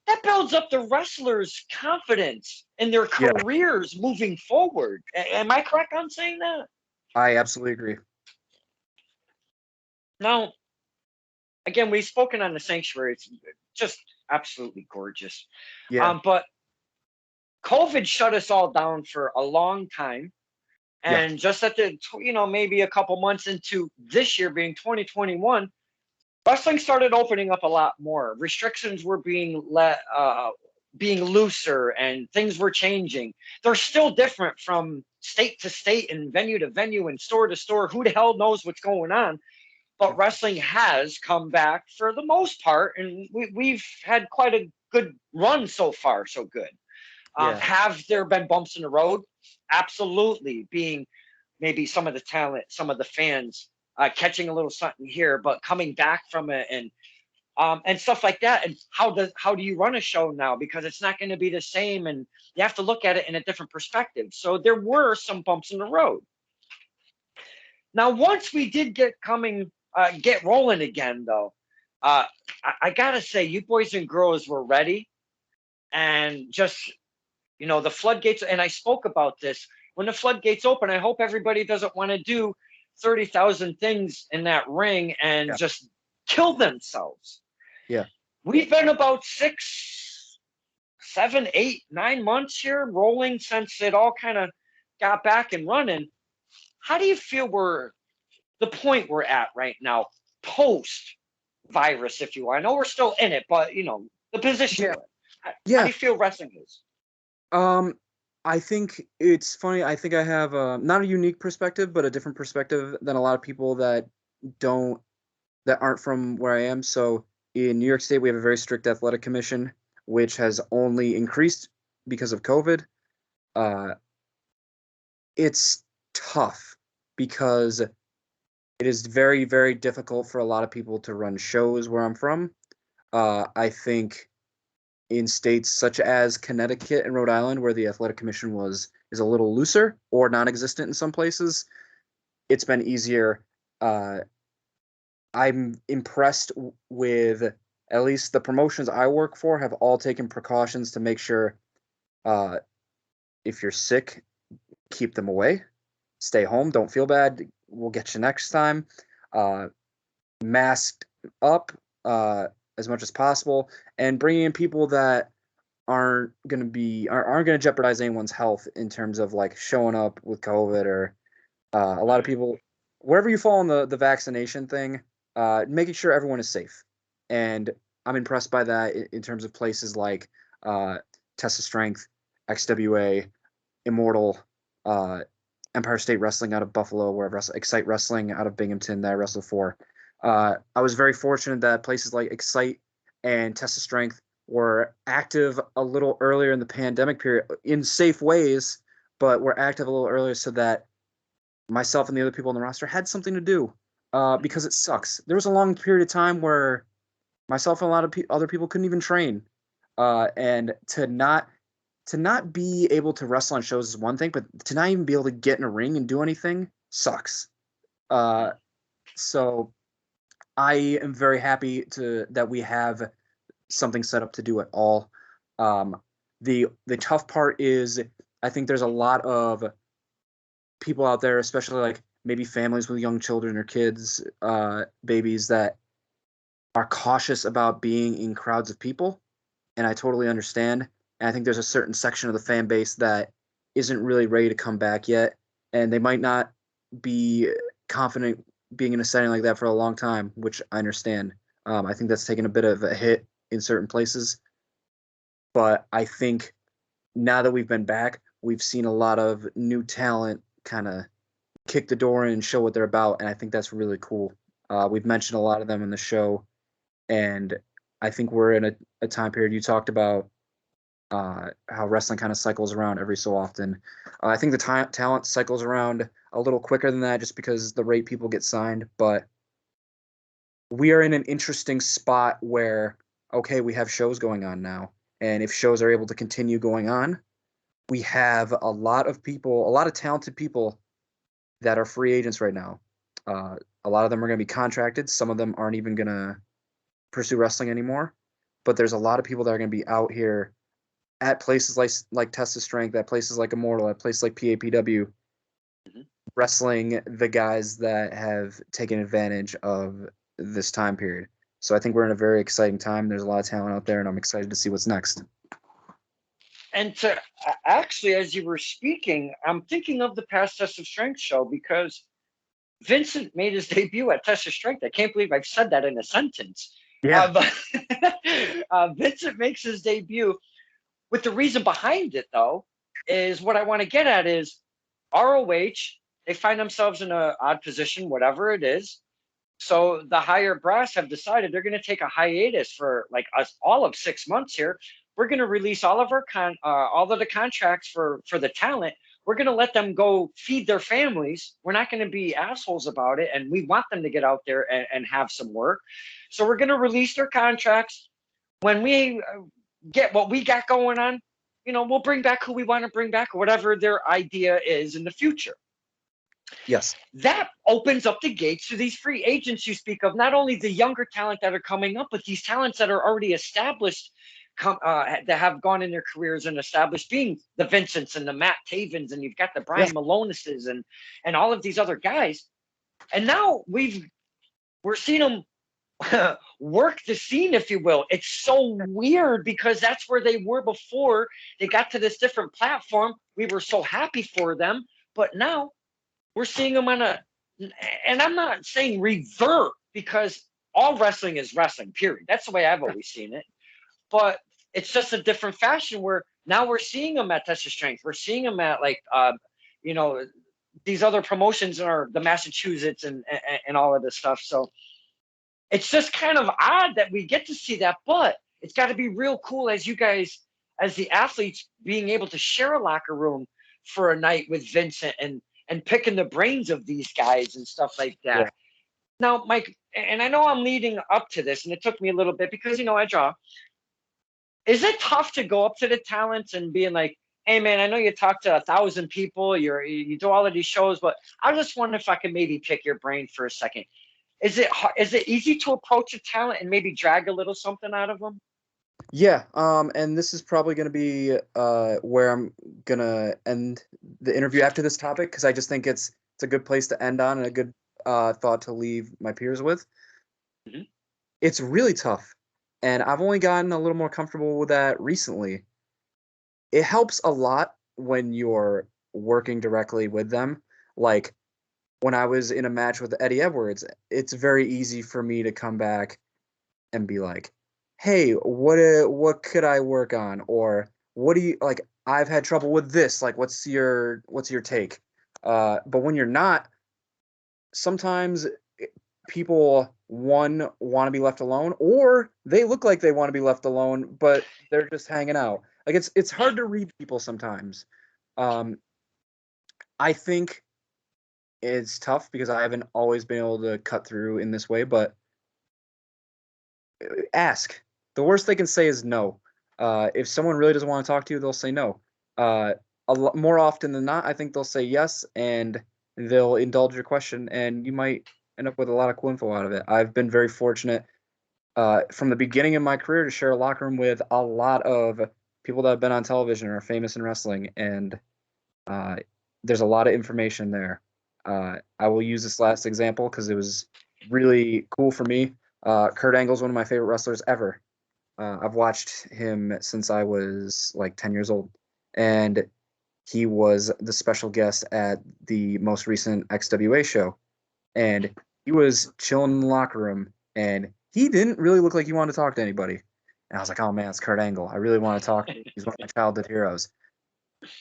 Speaker 1: that builds up the wrestlers' confidence in their careers moving forward. Am I correct on saying that?
Speaker 2: I absolutely agree.
Speaker 1: Now, again, we've spoken on the Sanctuary. It's just absolutely gorgeous.
Speaker 2: Yeah.
Speaker 1: But COVID shut us all down for a long time. And just at the, maybe a couple months into this year being 2021, wrestling started opening up a lot more. Restrictions were being being looser, and things were changing. They're still different from state to state and venue to venue and store to store. Who the hell knows what's going on? But wrestling has come back for the most part, and we've had quite a good run so far. So good. Have there been bumps in the road? Absolutely. Being maybe some of the talent, some of the fans catching a little something here, but coming back from it, and stuff like that. And how do you run a show now? Because it's not going to be the same, and you have to look at it in a different perspective. So there were some bumps in the road. Now, once we did get rolling again, though, I gotta say, you boys and girls were ready, and just the floodgates. And I spoke about this when the floodgates open. I hope everybody doesn't want to do 30,000 things in that ring and just kill themselves.
Speaker 2: Yeah.
Speaker 1: We've been about 6, 7, 8, 9 months here rolling since it all kind of got back and running. How do you feel the point we're at right now, post virus, if you will? I know we're still in it, but the position. How do you feel wrestling is?
Speaker 2: I think it's funny. I think I have not a unique perspective, but a different perspective than a lot of people that aren't from where I am. So in New York State, we have a very strict athletic commission, which has only increased because of COVID. It's tough because it is very, very difficult for a lot of people to run shows where I'm from. I think in states such as Connecticut and Rhode Island, where the athletic commission is a little looser or non-existent in some places, it's been easier. I'm impressed with at least the promotions I work for have all taken precautions to make sure if you're sick, keep them away. Stay home. Don't feel bad. We'll get you next time. Masked up as much as possible, and bringing in people that aren't going to jeopardize anyone's health in terms of like showing up with COVID or a lot of people, wherever you fall on the vaccination thing, making sure everyone is safe. And I'm impressed by that in terms of places like Test of Strength, XWA, Immortal, Empire State Wrestling out of Buffalo, where I wrestle, Excite Wrestling out of Binghamton that I wrestled for. I was very fortunate that places like Excite and Test of Strength were active a little earlier in the pandemic period in safe ways, but were active a little earlier so that myself and the other people on the roster had something to do because it sucks. There was a long period of time where myself and a lot of other people couldn't even train, and to not be able to wrestle on shows is one thing, but to not even be able to get in a ring and do anything sucks. So I am very happy that we have something set up to do it all. The tough part is I think there's a lot of people out there, especially like maybe families with young children or kids, babies, that are cautious about being in crowds of people. And I totally understand. And I think there's a certain section of the fan base that isn't really ready to come back yet. And they might not be confident being in a setting like that for a long time, which I understand. I think that's taken a bit of a hit in certain places. But I think now that we've been back, we've seen a lot of new talent kind of kick the door in and show what they're about. And I think that's really cool. We've mentioned a lot of them in the show. And I think we're in a time period. You talked about how wrestling kind of cycles around every so often. I think the talent cycles around a little quicker than that just because the rate people get signed. But we are in an interesting spot where, okay, we have shows going on now. And if shows are able to continue going on, we have a lot of people, a lot of talented people that are free agents right now. A lot of them are going to be contracted. Some of them aren't even going to pursue wrestling anymore. But there's a lot of people that are going to be out here at places like Test of Strength, at places like Immortal, at places like PAPW, wrestling the guys that have taken advantage of this time period. So I think we're in a very exciting time. There's a lot of talent out there, and I'm excited to see what's next.
Speaker 1: And to actually, as you were speaking, I'm thinking of the past Test of Strength show because Vincent made his debut at Test of Strength. I can't believe I've said that in a sentence.
Speaker 2: Yeah.
Speaker 1: But Vincent makes his debut. With the reason behind it, though, is what I want to get at is ROH, they find themselves in an odd position, whatever it is. So the higher brass have decided they're going to take a hiatus for like us all of 6 months here. We're going to release all of our all of the contracts for the talent. We're going to let them go feed their families. We're not going to be assholes about it. And we want them to get out there and have some work. So we're going to release their contracts. When we get what we got going on, we'll bring back who we want to bring back, whatever their idea is in the future.
Speaker 2: Yes.
Speaker 1: That opens up the gates to these free agents you speak of, not only the younger talent that are coming up, but these talents that are already established, that have gone in their careers and established, being the Vincents and the Matt Tavens, and you've got the Brian Maloneses and all of these other guys. And now we're seeing them work the scene, if you will. It's so weird because that's where they were before they got to this different platform. We were so happy for them, but now we're seeing them and I'm not saying revert because all wrestling is wrestling, period. That's the way I've always seen it. But it's just a different fashion where now we're seeing them at Test of Strength. We're seeing them at these other promotions in the Massachusetts and all of this stuff. So it's just kind of odd that we get to see that, but it's got to be real cool as you guys, as the athletes, being able to share a locker room for a night with Vincent and picking the brains of these guys and stuff like that. Yeah. Now, Mike, and I know I'm leading up to this, and it took me a little bit because, I draw. Is it tough to go up to the talents and being like, hey, man, I know you talk to 1,000 people, you do all of these shows, but I just wonder if I could maybe pick your brain for a second. Is it easy to approach a talent and maybe drag a little something out of them?
Speaker 2: Yeah, and this is probably going to be where I'm gonna end the interview after this topic because I just think it's a good place to end on and a good thought to leave my peers with.
Speaker 1: Mhm.
Speaker 2: It's really tough, and I've only gotten a little more comfortable with that recently. It helps a lot when you're working directly with them. Like when I was in a match with Eddie Edwards, it's very easy for me to come back and be like, "Hey, what could I work on?" Or what do you like? I've had trouble with this. Like, what's your take? But when you're not, sometimes people want to be left alone, or they look like they want to be left alone, but they're just hanging out. Like it's hard to read people sometimes. Um, I think it's tough because I haven't always been able to cut through in this way, but ask. The worst they can say is no. If someone really doesn't want to talk to you, they'll say no. More often than not, I think they'll say yes, and they'll indulge your question, and you might end up with a lot of cool info out of it. I've been very fortunate from the beginning of my career to share a locker room with a lot of people that have been on television or are famous in wrestling, and uh, there's a lot of information there. I will use this last example because it was really cool for me. Kurt Angle's one of my favorite wrestlers ever. I've watched him since I was like 10 years old, and he was the special guest at the most recent XWA show. And he was chilling in the locker room, and he didn't really look like he wanted to talk to anybody. And I was like, oh man, it's Kurt Angle. I really want to talk to him. He's one of my childhood heroes.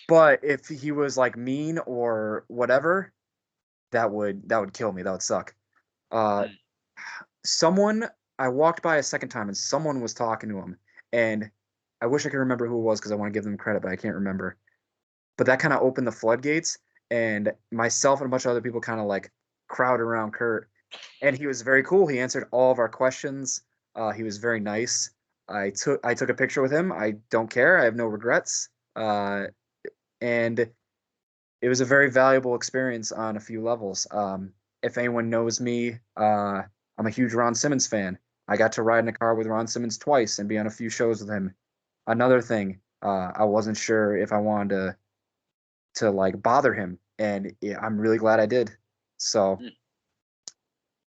Speaker 2: But if he was like mean or whatever, that would kill me. That would suck. Uh,
Speaker 1: Mm.
Speaker 2: someone I walked by a second time and someone was talking to him, and I wish I could remember who it was because I want to give them credit, but I can't remember. But that kind of opened the floodgates, and myself and a bunch of other people kind of like crowded around Kurt, and he was very cool. He answered all of our questions. He was very nice. I took a picture with him. I don't care. I have no regrets. And it was a very valuable experience on a few levels. If anyone knows me, I'm a huge Ron Simmons fan. I got to ride in a car with Ron Simmons twice and be on a few shows with him. Another thing, I wasn't sure if I wanted to like bother him, and yeah, I'm really glad I did. So
Speaker 1: Mm.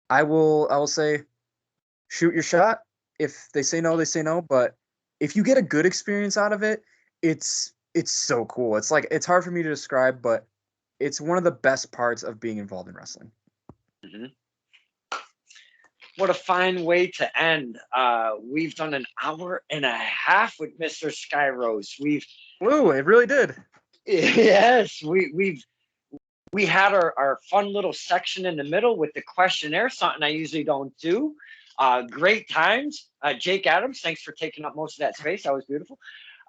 Speaker 2: I will say shoot your shot. If they say no, they say no. But if you get a good experience out of it, it's so cool. It's like it's hard for me to describe, but it's one of the best parts of being involved in wrestling.
Speaker 1: Mhm. What a fine way to end. We've done an hour and a half with Mr. Skyros. We've
Speaker 2: Woo, it really did.
Speaker 1: yes, we had our fun little section in the middle with the questionnaire, something I usually don't do. Great times. Jake Adams, thanks for taking up most of that space. That was beautiful.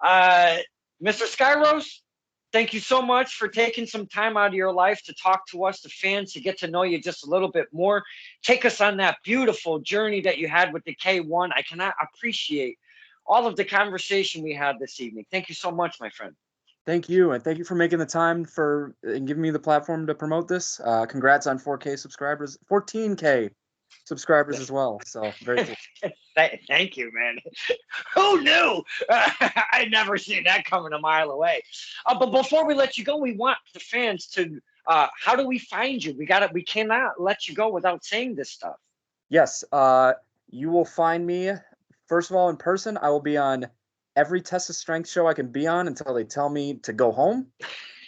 Speaker 1: Uh, Mr. Skyros, thank you so much for taking some time out of your life to talk to us, the fans, to get to know you just a little bit more. Take us on that beautiful journey that you had with the K1. I cannot appreciate all of the conversation we had this evening. Thank you so much, my friend.
Speaker 2: Thank you, and thank you for making the time for and giving me the platform to promote this. Congrats on 4K subscribers, 14K subscribers as well. So very cool.
Speaker 1: Thank you, man. Who knew? I never seen that coming a mile away. But before we let you go, we want the fans to. How do we find you? We got it. We cannot let you go without saying this stuff.
Speaker 2: Yes, you will find me first of all in person. I will be on every test of strength show I can be on until they tell me to go home.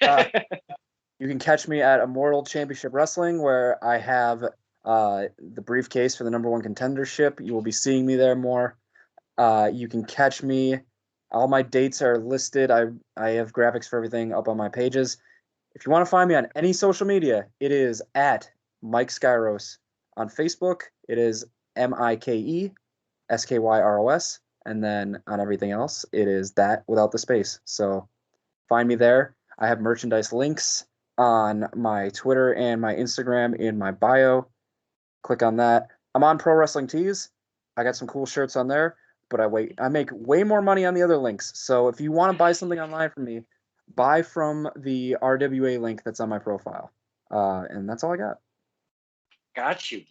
Speaker 2: Uh, you can catch me at Immortal Championship Wrestling, where I have the briefcase for the number one contendership. You will be seeing me there more. You can catch me. All my dates are listed. I have graphics for everything up on my pages. If you want to find me on any social media, it is at Mike Skyros. On Facebook, it is MikeSkyros. And then on everything else, it is that without the space. So find me there. I have merchandise links on my Twitter and my Instagram in my bio. Click on that. I'm on Pro Wrestling Tees. I got some cool shirts on there, but I make way more money on the other links. So if you want to buy something online from me, buy from the RWA link that's on my profile. And that's all I got.
Speaker 1: Got you.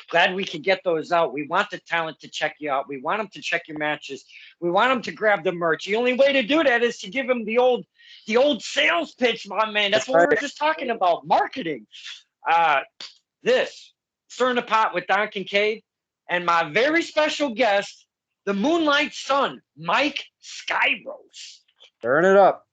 Speaker 1: Glad we could get those out. We want the talent to check you out. We want them to check your matches. We want them to grab the merch. The only way to do that is to give them the old sales pitch, my man. That's what we were just talking about. Marketing. This Stirring the Pot with Don Kincaid and my very special guest, the Moonlight son, Mike Skyros.
Speaker 2: Turn it up.